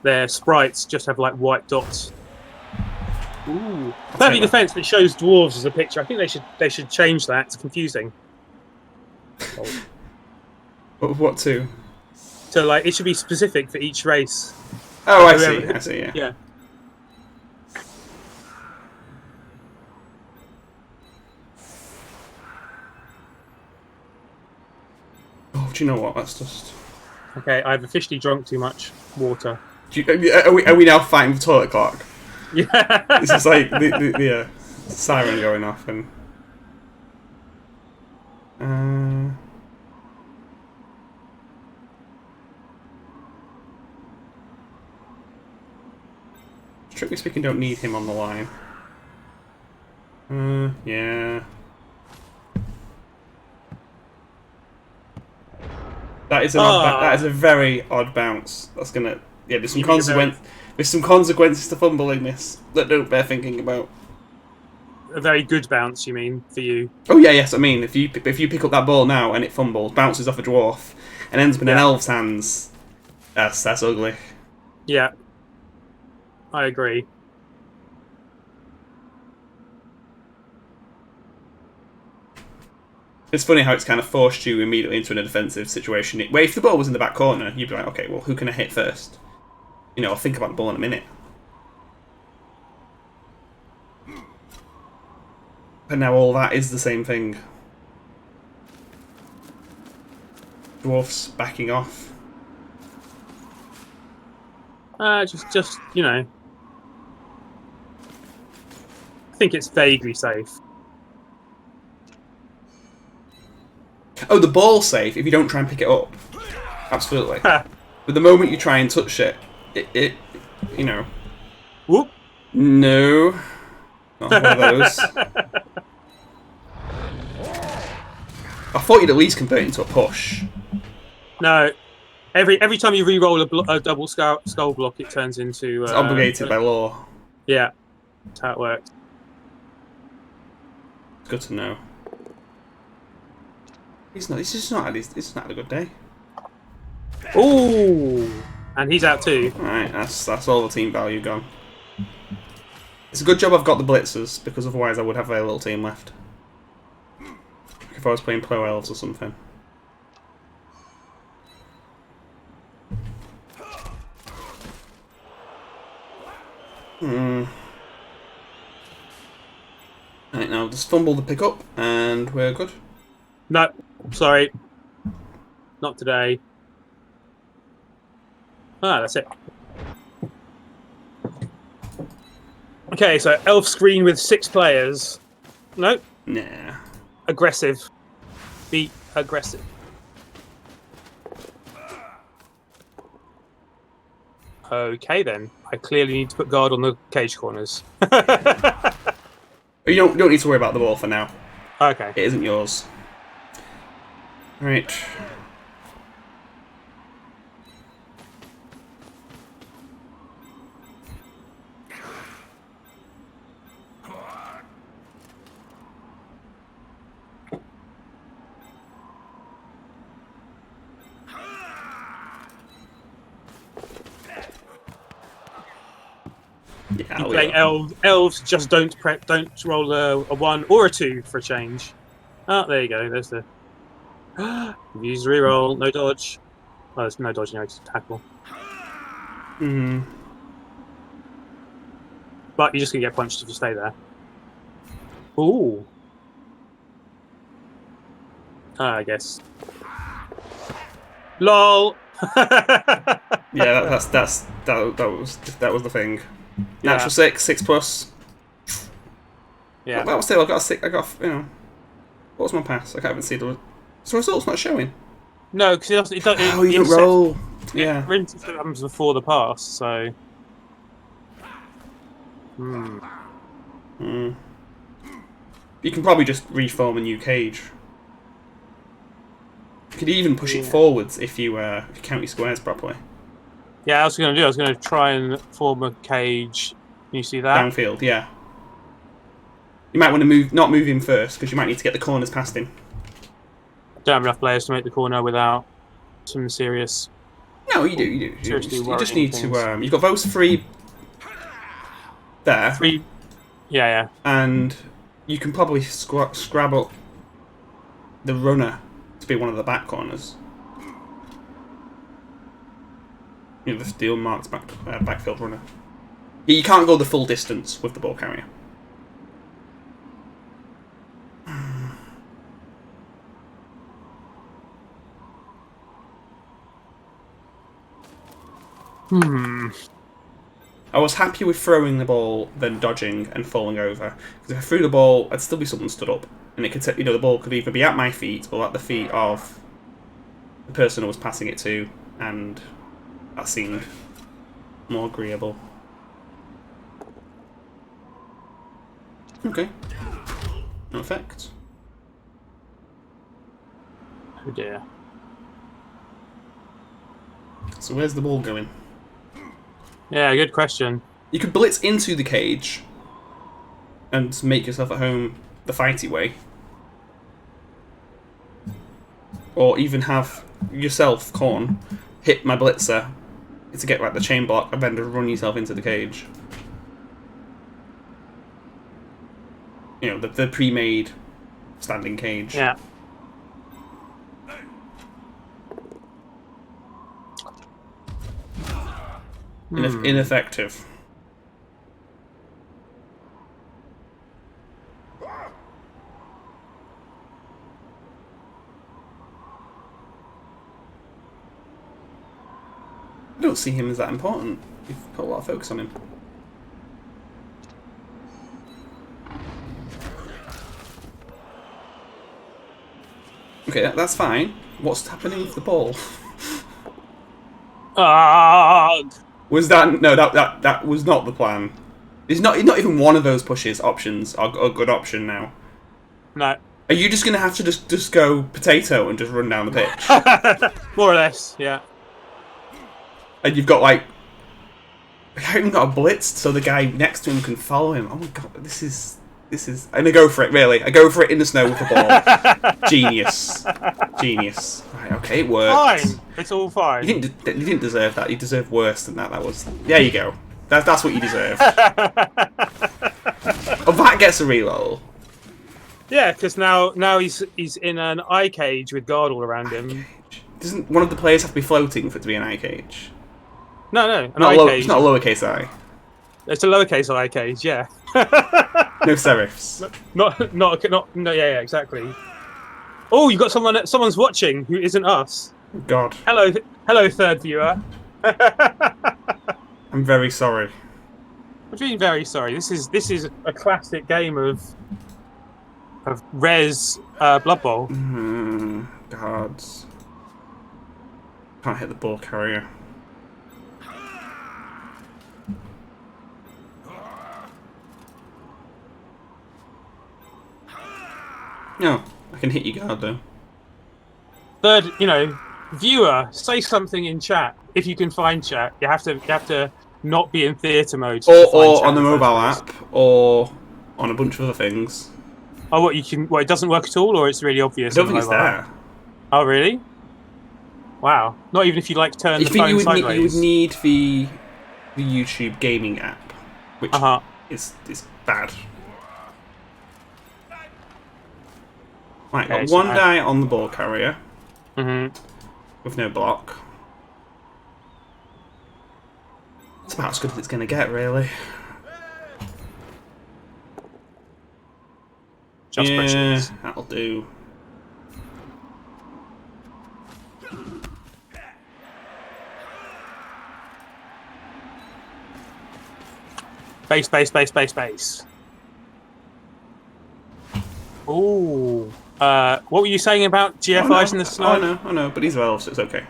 their sprites just have like white dots. Ooh. Perfect defense that shows dwarves as a picture. I think they should change that. It's confusing. What two? So like it should be specific for each race. Oh, I see. Yeah. Yeah. Oh, do you know what? That's just. Okay, I've officially drunk too much water. Are we now fighting the toilet clock? Yeah. It's just like the siren going off and. Strictly speaking, don't need him on the line. Yeah. That is that is a very odd bounce. That's gonna there's some consequence. There's some consequences to fumbling this that don't bear thinking about. A very good bounce, you mean, for you? Oh yeah, yes. I mean, if you pick up that ball now and it fumbles, bounces off a dwarf, and ends up in an elf's hands, that's ugly. Yeah, I agree. It's funny how it's kind of forced you immediately into a defensive situation. Where if the ball was in the back corner, you'd be like, okay, well, who can I hit first? You know, I'll think about the ball in a minute. And now all that is the same thing. Dwarfs backing off. Just you know, I think it's vaguely safe. Oh, the ball's safe if you don't try and pick it up. Absolutely. But the moment you try and touch it, it you know. Whoop. No. Not one of those. I thought you'd at least convert it into a push. No. Every time you re-roll a double skull block, it turns into... It's obligated by law. Yeah. That's how it works. It's good to know. It's just not had a good day. Ooh! And he's out too. Alright, that's all the team value gone. It's a good job I've got the blitzers, because otherwise I would have very little team left. If I was playing Pro Elves or something. Right, now just fumble the pickup and we're good. No, sorry. Not today. Ah, that's it. Okay, so elf screen with 6 players. Nope. Nah. Aggressive. Be aggressive. Okay then. I clearly need to put guard on the cage corners. You don't need to worry about the ball for now. Okay. It isn't yours. Right. Yeah, playing elves just don't roll a 1 or a 2 for a change. Oh, there you go. There's the use reroll, no dodge. Oh, there's no dodge, no tackle. But you're just gonna get punched if you stay there. Ooh. I guess. LOL. Yeah, that was the thing. Natural 6 plus. Yeah. That was still. I got you know. What was my pass? I can't even see the. So result's not showing. No, because it doesn't. Oh, you don't roll. Yeah. It happens before the pass, so. You can probably just reform a new cage. You could even push it forwards if you count your squares properly. Yeah, I was going to try and form a cage. Can you see that? Downfield, yeah. You might want to not move him first, because you might need to get the corners past him. Don't have enough players to make the corner without some serious... No, you do. You just need to... you've got those 3 there. 3... Yeah. And you can probably scrab up the runner to be one of the back corners. You know, the unmarked backfield runner. You can't go the full distance with the ball carrier. I was happy with throwing the ball than dodging and falling over. Because if I threw the ball, I'd still be someone stood up, and it could, the ball could either be at my feet or at the feet of the person I was passing it to, and that seemed more agreeable. Okay. No effect. Oh dear. So where's the ball going? Yeah, good question. You could blitz into the cage and make yourself at home the fighty way. Or even have yourself, Corn, hit my blitzer to get like the chain block and then just run yourself into the cage. You know, the pre-made standing cage. Yeah. Ineffective. I don't see him as that important. You've put a lot of focus on him. Okay, that's fine. What's happening with the ball? Was that no? That was not the plan. It's not even one of those options are a good option now. No. Are you just gonna have to just go potato and just run down the pitch? More or less, yeah. And you've got like, I haven't got a blitz, so the guy next to him can follow him. Oh my god, this is. And I go for it. Really, I go for it in the snow with the ball. Genius. Right, okay, it worked. Fine. It's all fine. You didn't deserve that. You deserve worse than that. That was. There you go. That's what you deserve. Oh, that gets a reroll. Yeah, because now he's in an eye cage with guard all around him. Doesn't one of the players have to be floating for it to be an eye cage? No, an not eye cage. It's not a lowercase I. It's a lowercase eye cage, yeah. No serifs. No, yeah, exactly. Oh, you got someone's watching who isn't us. God. Hello, third viewer. I'm very sorry. I'm really very sorry. This is a classic game of Res Blood Bowl. God. Can't hit the ball carrier. No, I can hit you guard though. Third, viewer, say something in chat if you can find chat. You have to not be in theatre mode. Or on the mobile app, or on a bunch of other things. Oh, it doesn't work at all, or it's really obvious. I don't think it's there. Oh, really? Wow. Not even if you turn the phone sideways. You would need the YouTube gaming app, which is bad. Right, got one guy on the ball carrier. With no block. It's about as good as it's going to get, really. Just precious. That'll do. Base. Ooh. What were you saying about GFIs in the snow? I know, but he's elves, so it's okay.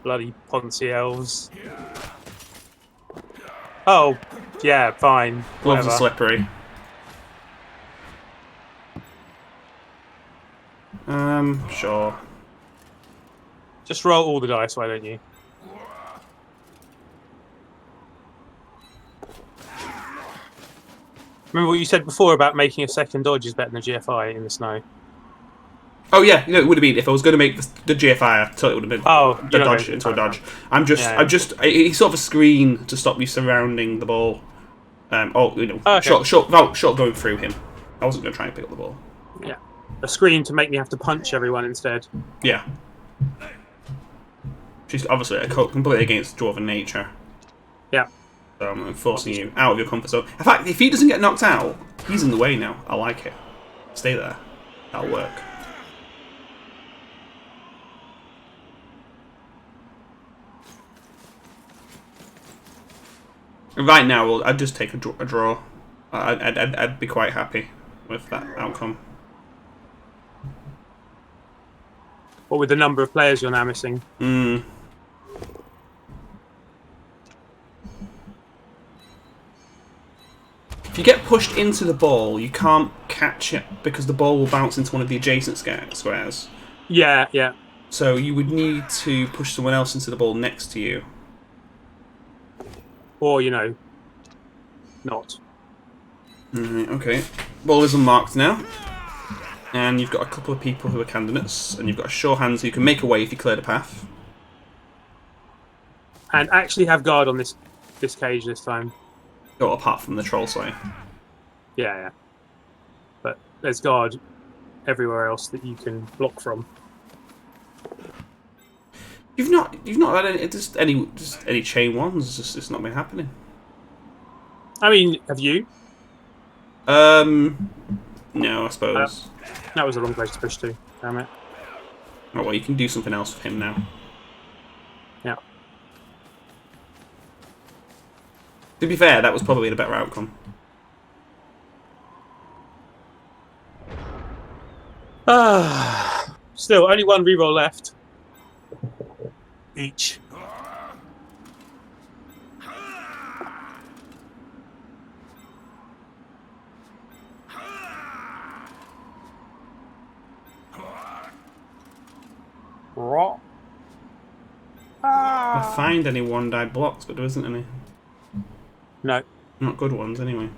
Bloody Ponzi elves. Oh, yeah, fine. Gloves are slippery. Sure. Just roll all the dice, why don't you? Remember what you said before about making a second dodge is better than a GFI in the snow? Oh yeah, it would have been if I was going to make the GFI. I thought it would have been the dodge into a dodge. He's sort of a screen to stop you surrounding the ball. Shot going through him. I wasn't going to try and pick up the ball. Yeah. a screen to make me have to punch everyone instead. Yeah. She's obviously completely against dwarven nature. Yeah. So I'm forcing you out of your comfort zone. In fact, if he doesn't get knocked out, he's in the way now. I like it. Stay there. That'll work. Right now, I'd just take a draw. I'd be quite happy with that outcome. What with the number of players you're now missing? Mm. If you get pushed into the ball, you can't catch it because the ball will bounce into one of the adjacent squares. Yeah, yeah. So you would need to push someone else into the ball next to you. Or, you know, not. Okay. Ball is unmarked now. And you've got a couple of people who are candidates, and you've got a sure hand who you can make a way if you clear the path. And actually have guard on this cage this time. Oh, apart from the troll slayer. Yeah, yeah. But there's guard everywhere else that you can block from. You've not had any chain ones. It's not been happening. I mean, have you? No, I suppose. That was the wrong place to push to. Damn it. Oh well, you can do something else with him now. Yeah. To be fair, that was probably the better outcome. Still, only one reroll left. Each. What? I find any one-die blocks, but there isn't any. No. Not good ones, anyway.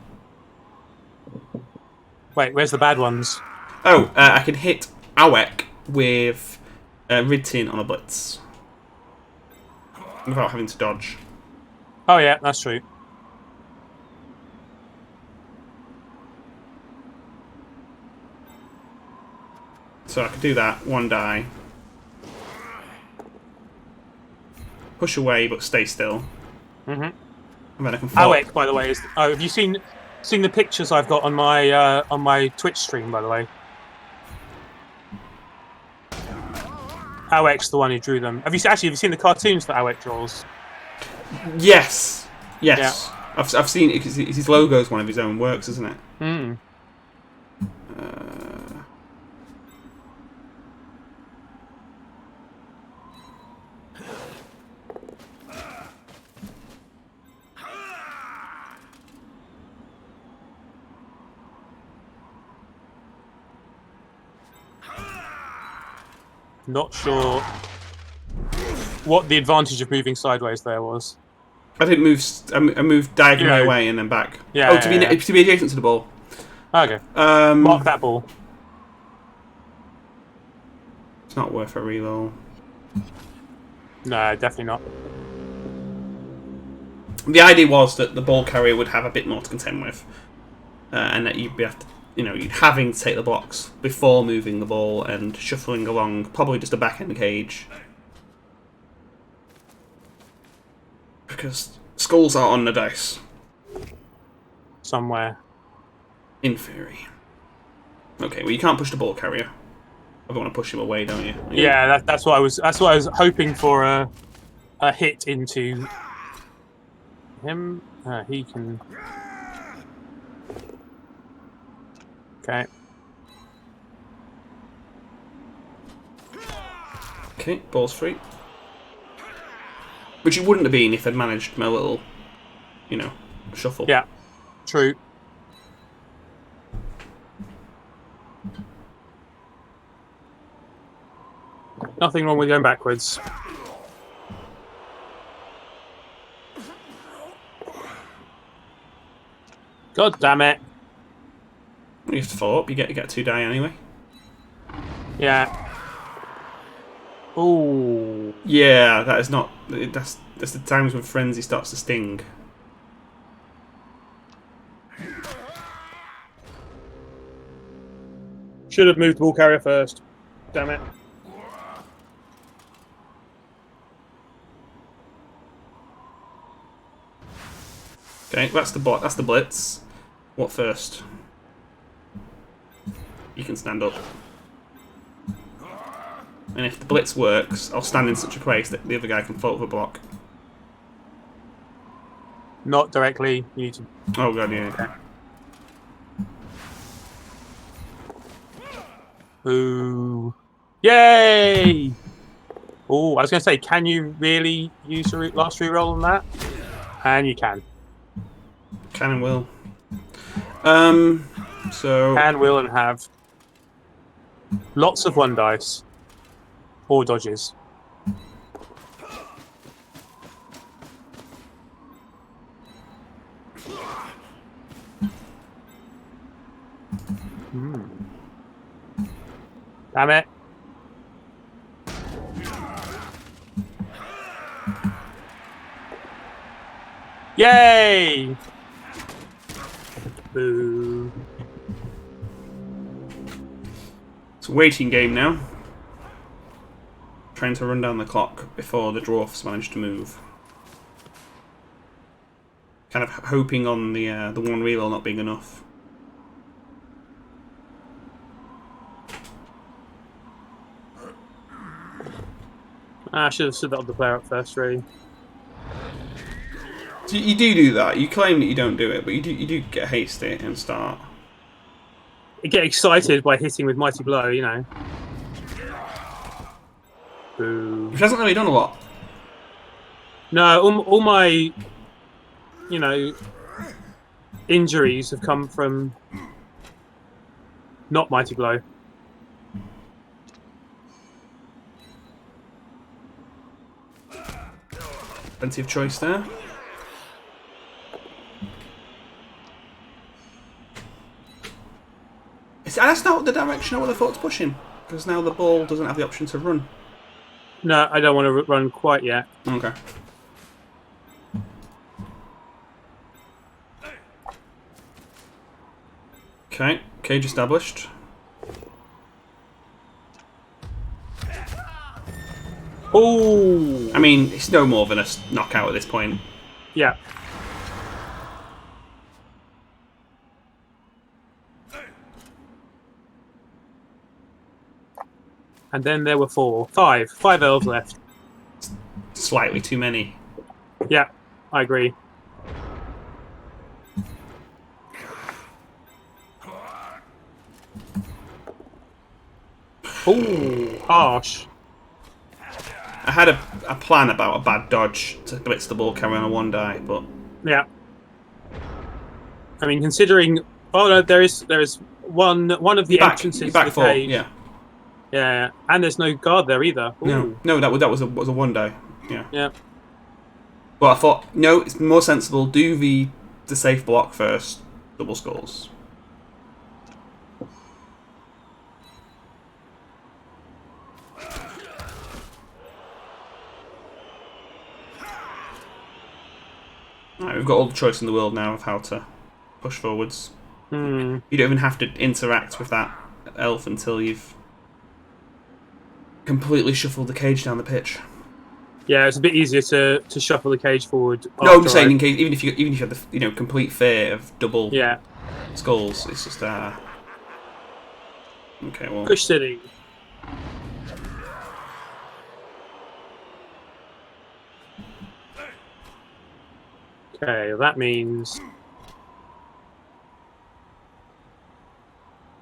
Wait, where's the bad ones? Oh, I can hit Awek with Ridtin on a blitz. Without having to dodge. Oh yeah, that's true. So I could do that, one die. Push away, but stay still. Mm-hmm. And then I can fall. Awek, by the way, is... Oh, have you seen the pictures I've got on my Twitch stream, by the way? Awek's the one who drew them. Have you seen the cartoons that Awek draws? Yes. Yes. Yeah. I've seen it because his logo is one of his own works, isn't it? Hmm. Not sure what the advantage of moving sideways there was. I didn't move. I moved diagonally away and then back. Yeah. Oh, to be adjacent to the ball. Okay. Mark that ball. It's not worth a reroll. No, definitely not. The idea was that the ball carrier would have a bit more to contend with, and that you'd have to, you'd having to take the blocks before moving the ball and shuffling along, probably just a back end cage. Because skulls are on the dice. Somewhere. In theory. Okay, well you can't push the ball carrier. I want to push him away, don't you? Yeah, that's what I was. That's what I was hoping for a hit into him. He can. Okay. Okay, ball's free. Which it wouldn't have been if I'd managed my little, shuffle. Yeah, true. Nothing wrong with going backwards. God damn it. You have to follow up, you get 2 die anyway. Yeah. Ooh. Yeah, that is not... That's the times when Frenzy starts to sting. Should have moved ball carrier first. Damn it. Okay, that's the blitz. What first? You can stand up. And if the blitz works, I'll stand in such a place that the other guy can float over block. Not directly. You need to. Oh god, yeah. Okay. Ooh. Yay! Oh, I was going to say, can you really use the last reroll on that? And you can. Can and will. So... Can, will, and have. Lots of 1 dice. Or dodges. Damn it. Yay! Boo. It's a waiting game now. Trying to run down the clock before the dwarfs manage to move. Kind of hoping on the 1 reroll not being enough. I should have stood up the player up first, really. So you do that. You claim that you don't do it, but you do get hasty and start. You get excited by hitting with Mighty Blow, you know. Boo. Which hasn't really done a lot. No, all my, you know, injuries have come from not Mighty Blow. Plenty of choice there. That's not the direction I would have thought to push him, because now the ball doesn't have the option to run. No, I don't want to run quite yet. Okay. Okay, cage established. Oh! I mean, it's no more than a knockout at this point. Yeah. And then there were five elves left. Slightly too many. Yeah, I agree. Ooh, harsh. I had a plan about a bad dodge to blitz the ball carrier on a 1 die, but Yeah. I mean, considering, oh no, there is one of the entrances to the cage. Yeah. Yeah, and there's no guard there either. Ooh. No, that was a 1 die. Yeah. Yeah. But I thought, no, it's more sensible. Do the safe block first. Double skulls. Right, we've got all the choice in the world now of how to push forwards. Hmm. You don't even have to interact with that elf until you've completely shuffled the cage down the pitch. Yeah, it's a bit easier to shuffle the cage forward. No, I'm saying in case even if you have the complete fear of double skulls, it's just okay. Well, push city. Okay, that means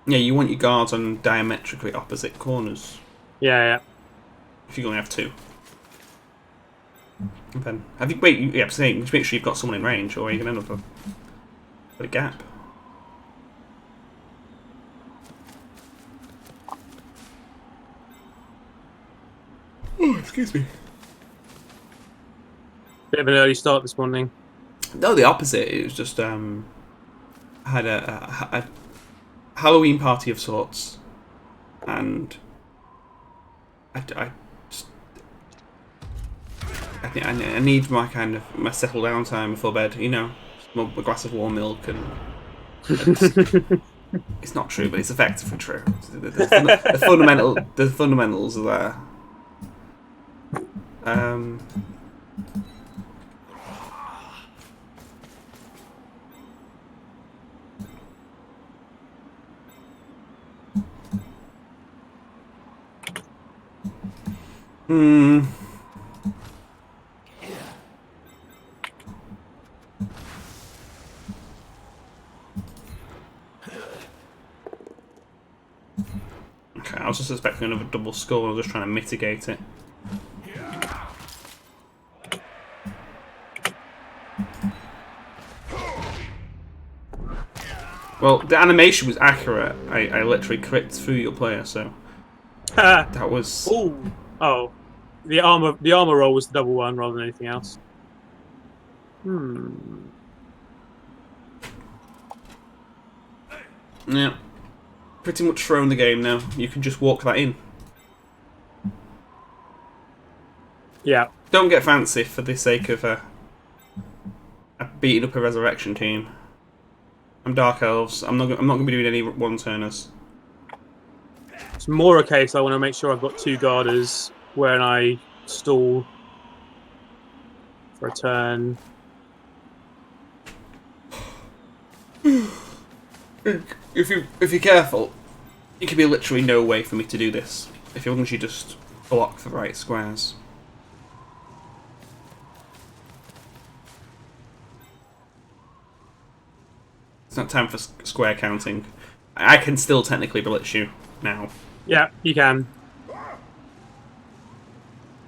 you want your guards on diametrically opposite corners. Yeah. If you only have 2. And then I'm saying just make sure you've got someone in range, or you can end up with a gap. Oh, excuse me. Bit of an early start this morning. No, the opposite. It was just I had a Halloween party of sorts, and I think I need my settle down time before bed. You know, a glass of warm milk and It's not true, but it's effectively true. The fundamentals are there. Okay, I was just expecting another double score. I was just trying to mitigate it. Well, the animation was accurate. I literally crit through your player, so that was. Ooh. Oh, the armor roll was the double one rather than anything else. Yeah, pretty much thrown the game now. You can just walk that in. Yeah. Don't get fancy for the sake of beating up a resurrection team. I'm Dark Elves. I'm not going to be doing any one-turners. It's more a case I want to make sure I've got 2 guarders when I stall for a turn. If you're careful, it could be literally no way for me to do this if you just block the right squares. It's not time for square counting. I can still technically blitz you now. Yeah, you can.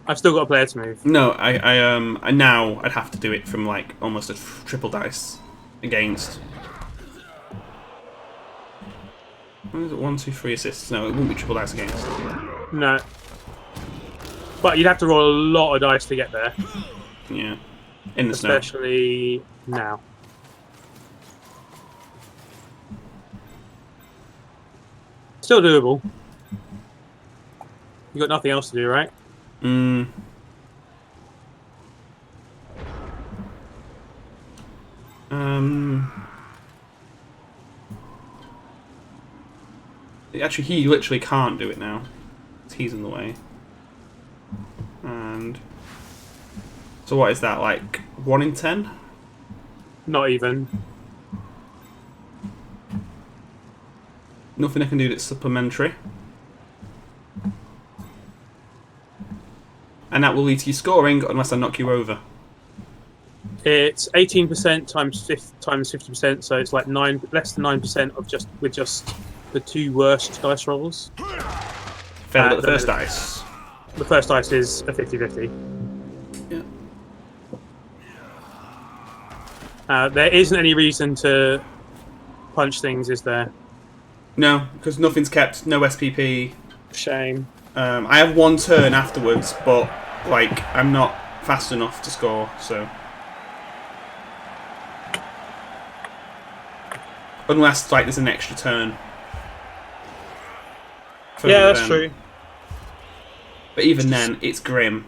I've still got a player to move. No, I now I'd have to do it from like almost a triple dice against. What is it? 1, 2, 3 assists. No, it wouldn't be triple dice against. No. But you'd have to roll a lot of dice to get there. Yeah. In the snow. Especially now. Still doable. You got nothing else to do, right? Actually, he literally can't do it now. He's in the way. And so what is that, like 1 in 10? Not even. Nothing I can do that's supplementary. And that will lead to you scoring unless I knock you over. It's 18% times 50%, so it's like less than 9% of just the 2 worst dice rolls. Failed at the first dice. The first dice is a 50-50. Yeah. There isn't any reason to punch things, is there? No, because nothing's kept. No SPP. Shame. I have 1 turn afterwards, but like I'm not fast enough to score, so. Unless like there's an extra turn. Yeah, that's true. But even then, it's grim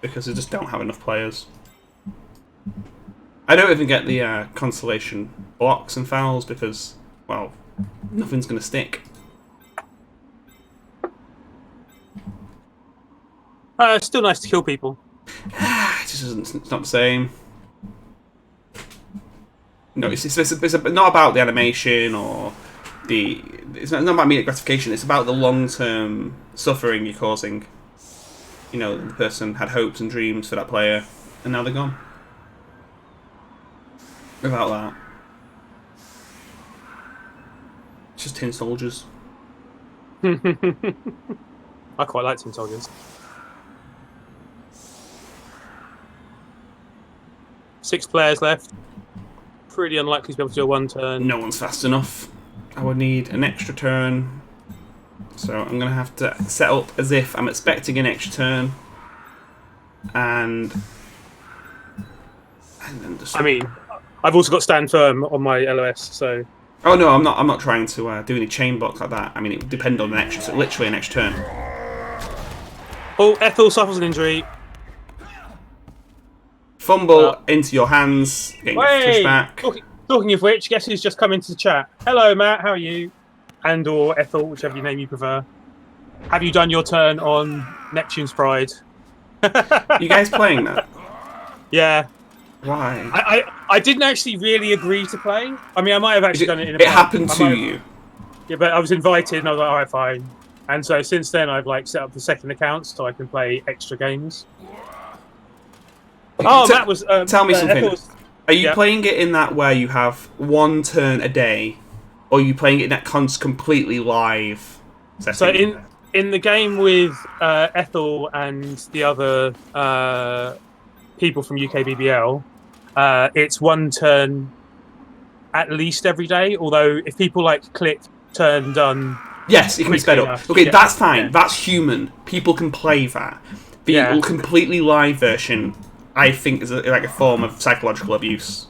because I just don't have enough players. I don't even get the consolation blocks and fouls because, well, nothing's going to stick. It's still nice to kill people. It just isn't. It's not the same. No, it's not about the animation or the. It's not about immediate gratification. It's about the long-term suffering you're causing. You know, the person had hopes and dreams for that player, and now they're gone. Without that, it's just tin soldiers. I quite like tin soldiers. 6 players left. Pretty unlikely to be able to do a 1 turn. No one's fast enough. I would need an extra turn. So I'm going to have to set up as if I'm expecting an extra turn. And then just... I mean, I've also got stand firm on my LOS, so... Oh no, I'm not trying to do any chain blocks like that. I mean, it would depend on an extra, so literally an extra turn. Oh, Ethel suffers an injury. Fumble into your hands, getting pushed back. Talking of which, guess who's just come into the chat? Hello, Matt. How are you? And or Ethel, whichever your name you prefer. Have you done your turn on Neptune's Pride? You guys playing that? Yeah. Why? I didn't actually really agree to play. I mean, I might have actually done it in a It happened to you. Yeah, but I was invited and I was like, all right, fine. And so since then, I've like set up the second account so I can play extra games. Oh, that was. Tell me something. Are you yeah. playing it in that where you have one turn a day, or are you playing it in that completely live setting? So in the game with Ethel and the other people from UKBBL, it's one turn at least every day. Although if people like click turn done, yes, it can be sped up. Okay, yeah, that's fine. Yeah. That's human. People can play that. The completely live version, I think, is like a form of psychological abuse.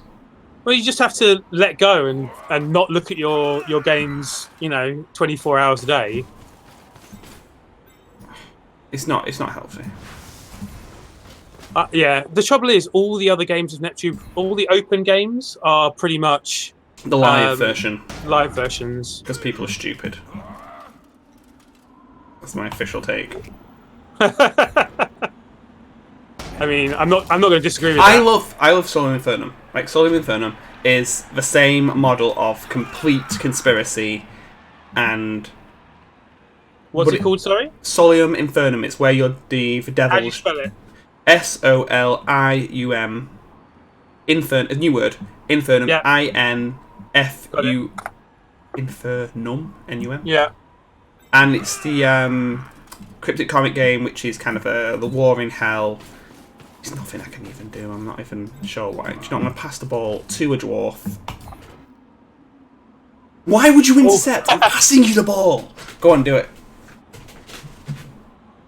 Well, you just have to let go and not look at your games, 24 hours a day. It's not healthy. Yeah, the trouble is, all the other games of Neptune, all the open games are pretty much the live version. Live versions. Because people are stupid. That's my official take. I mean, I'm not going to disagree with that. I love Solium Infernum. Like, Solium Infernum is the same model of complete conspiracy and... What's it called, sorry? Solium Infernum. It's where you're the devil... How do you spell it? Solium. A new word. Infernum. Yeah. INFU. Infernum. NUM. Yeah. And it's the cryptic comic game, which is kind of the war in hell. There's nothing I can even do. I'm not even sure why. Do you know, I'm going to pass the ball to a dwarf. Why would you intercept? I'm passing you the ball. Go on, do it.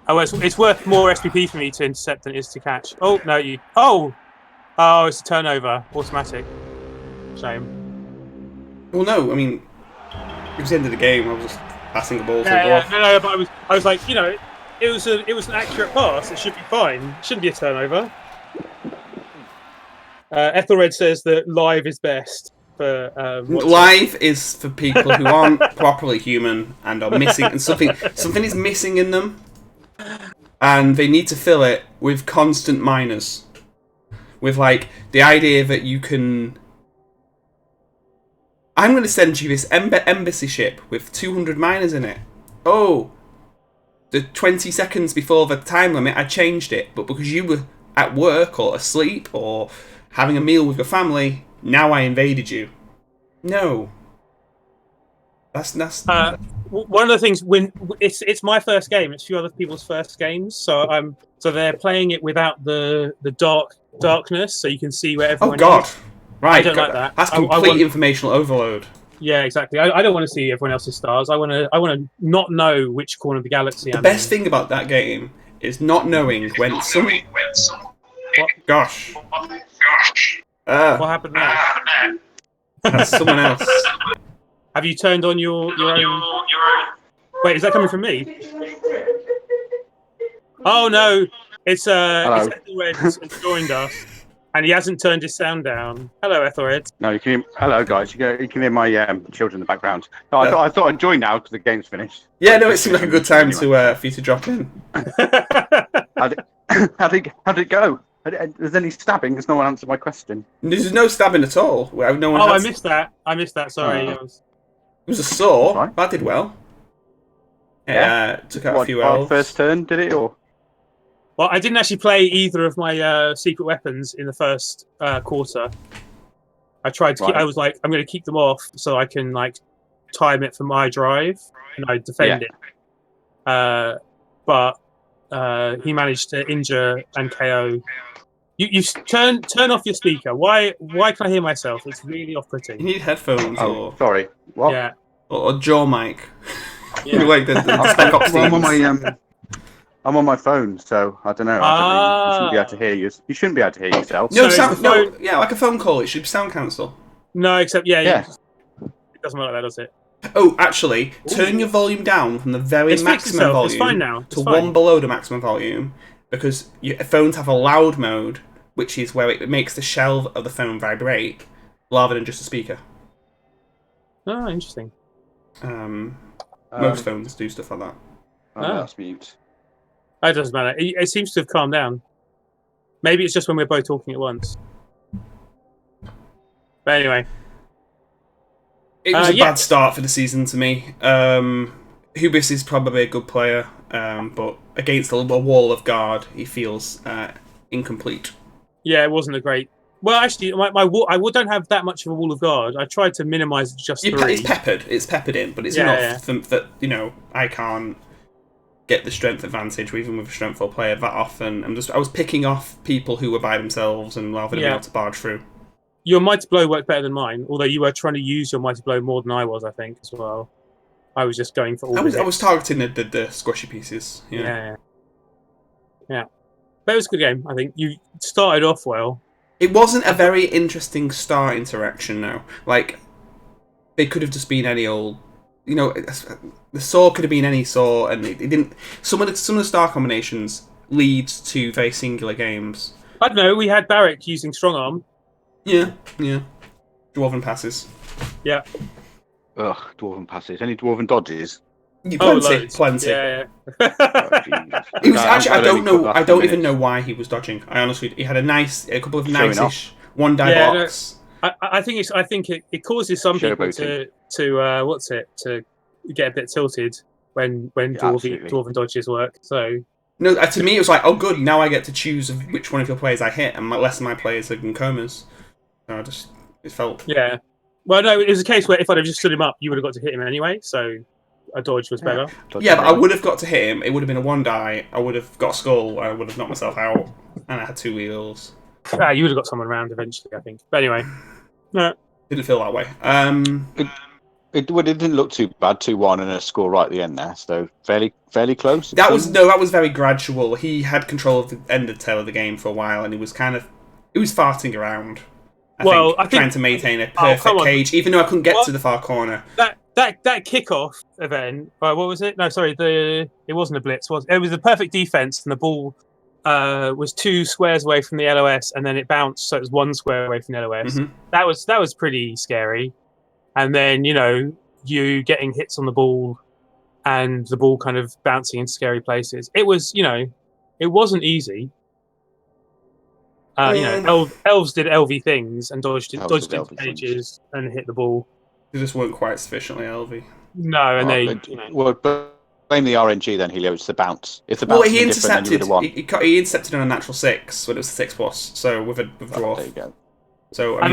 Oh, it's worth more SPP for me to intercept than it is to catch. Oh, no, you... Oh, it's a turnover. Automatic. Shame. Well, no, I mean... It was the end of the game. I was just passing the ball to a dwarf. No, but I was like, it was an accurate pass. It should be fine. It shouldn't be a turnover. Ethelred says that live is best for live is for people who aren't properly human and are missing, and something is missing in them, and they need to fill it with constant minors, with like the idea that you can. I'm going to send you this embassy ship with 200 miners in it. Oh. The 20 seconds before the time limit, I changed it, but because you were at work or asleep or having a meal with your family, now I invaded you. No. That's one of the things when it's my first game. It's a few other people's first games, so they're playing it without the darkness, so you can see where everyone. Oh God! Is. Right, I don't like that. That's complete informational overload. Yeah, exactly. I don't want to see everyone else's stars. I want to not know which corner of the galaxy. The best thing about that game is not knowing when some. Gosh. What happened there? That's someone else. Have you turned on your own? Wait, is that coming from me? Oh no, it's Ethelred has joined us. And he hasn't turned his sound down. Hello, Ethelred. No, you can. Hello, guys. You can hear my children in the background. No, I thought I'd join now because the game's finished. Yeah, no, it seemed like a good time for you to drop in. How did it go? Was any stabbing? Because no one answered my question. There's no stabbing at all. No one. I missed that. Sorry. It was a saw. Right. That did well. Took out a few elves. First turn, did it or? Well, I didn't actually play either of my secret weapons in the first quarter. I tried to. I was like, I'm going to keep them off so I can like time it for my drive, and I defend it. But he managed to injure and KO. You turn off your speaker. Why can I hear myself? It's really off-putting. You need headphones. Oh, sorry. What? Yeah. Or jaw mic. Yeah. Like the Spec Ops well, I'm on my phone, so I don't know. You shouldn't be able to hear you. You shouldn't be able to hear yourself. No, like a phone call. It should sound cancel. No, except it doesn't work like that, does it? Oh, actually, turn your volume down from the very maximum volume it's fine now. to one below the maximum volume, because your phones have a loud mode, which is where it makes the shell of the phone vibrate. rather than just a speaker. Oh, interesting. Most phones do stuff like that. That's mute. It doesn't matter. It seems to have calmed down. Maybe it's just when we're both talking at once. But anyway. It was a bad start for the season to me. Hubris is probably a good player, but against a wall of guard, he feels incomplete. Yeah, it wasn't a great... Well, actually, I don't have that much of a wall of guard. I tried to minimise it to just 3. It's peppered in, but it's enough that, I can't get the strength advantage, even with a strength 4 player, that often. I was picking off people who were by themselves and rather than being able to barge through. Your Mighty Blow worked better than mine, although you were trying to use your Mighty Blow more than I was, I think, as well. I was just going for all I was targeting the squishy pieces. Yeah. But it was a good game, I think. You started off well. It wasn't a very interesting star interaction, though. Like, it could have just been any old... the saw could have been any saw, and it didn't... Some of the star combinations leads to very singular games. I don't know, we had Barrick using Strong Arm. Yeah. Dwarven passes. Yeah. Ugh, dwarven passes. Any dwarven dodges? Plenty. Yeah. He was actually. I don't even know why he was dodging. He had a couple of nice-ish one die blocks. No, I think it causes some people to get a bit tilted when dwarven dodges work. So no, to me it was like, oh good, now I get to choose which one of your players I hit, and less of my players are in comas. So it felt. Yeah. Well, no, it was a case where if I'd have just stood him up, you would have got to hit him anyway. So a dodge was better. Yeah, but I would have got to hit him. It would have been a 1 die. I would have got a skull. I would have knocked myself out, and I had 2 wheels. You would have got someone around eventually, I think. But anyway, no, didn't feel that way. It didn't look too bad. 2-1 and a score right at the end there. So fairly close. That was very gradual. He had control of the end of tail of the game for a while, and he was farting around. I think trying to maintain a perfect cage, even though I couldn't get to the far corner. That kickoff event. What was it? No, sorry. It wasn't a blitz. It was the perfect defense, and the ball was 2 squares away from the LOS, and then it bounced, so it was 1 square away from the LOS. Mm-hmm. That was pretty scary. And then you getting hits on the ball, and the ball kind of bouncing in scary places. It was it wasn't easy. Elves did LV things and dodged into cages and hit the ball. They just weren't quite sufficiently LV. No, and Well, but blame the RNG then, Helio. It's the bounce. If the bounce he intercepted. He intercepted on a natural 6 when it was a 6+. So with a dwarf. There you go. So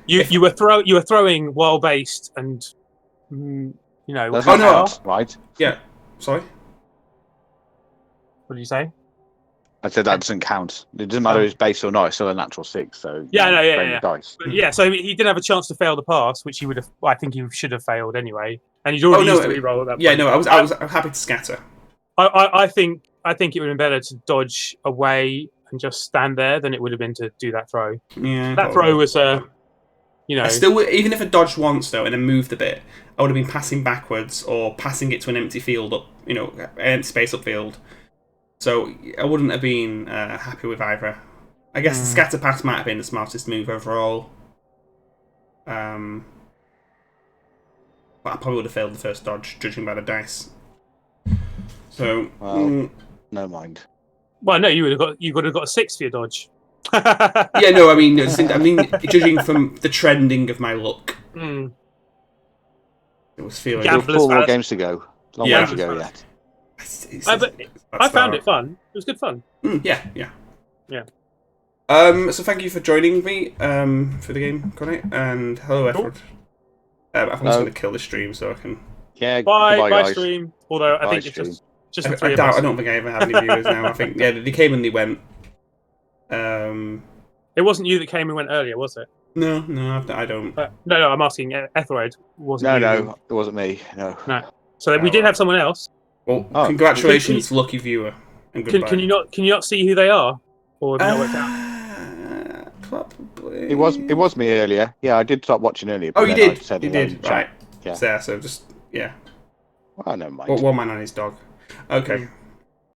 you were throwing while based and That's right? Yeah. Sorry. What did you say? I said that doesn't count. It doesn't matter if it's base or not. It's still a natural 6. So dice. But, so he didn't have a chance to fail the pass, which he would have. I think he should have failed anyway. And he'd already used the reroll at that point. Yeah, no, I was happy to scatter. I think it would have been better to dodge away and just stand there than it would have been to do that throw. Yeah, that throw was I still, even if I dodged once though and then moved a bit, I would have been passing backwards or passing it to an empty field up, an empty space upfield. So I wouldn't have been happy with either. I guess the scatter pass might have been the smartest move overall. But I probably would have failed the first dodge, judging by the dice. So, no mind. Well, no, you would have got a 6 for your dodge. Yeah, no, I mean, judging from the trending of my luck, it was feeling. There were 4 more games to go. Long way to go yet. I found it fun. It was good fun. Yeah. So thank you for joining me for the game, Connie, and hello, Edward. I'm just going to kill the stream so I can. Yeah. Bye, stream. Although I think it's just the 3 of us. I don't think I even have any viewers now. I think they came and they went. It wasn't you that came and went earlier, was it? No, I don't. No, I'm asking Ethelred. No, it wasn't me. No. So we did have someone else. Well, congratulations, lucky viewer. And goodbye. Can you not see who they are, or have you not worked out? Probably. It was me earlier. Yeah, I did start watching earlier. Oh, you did. You did. Right. Yeah. So just Well, never mind. One man on his dog. Okay.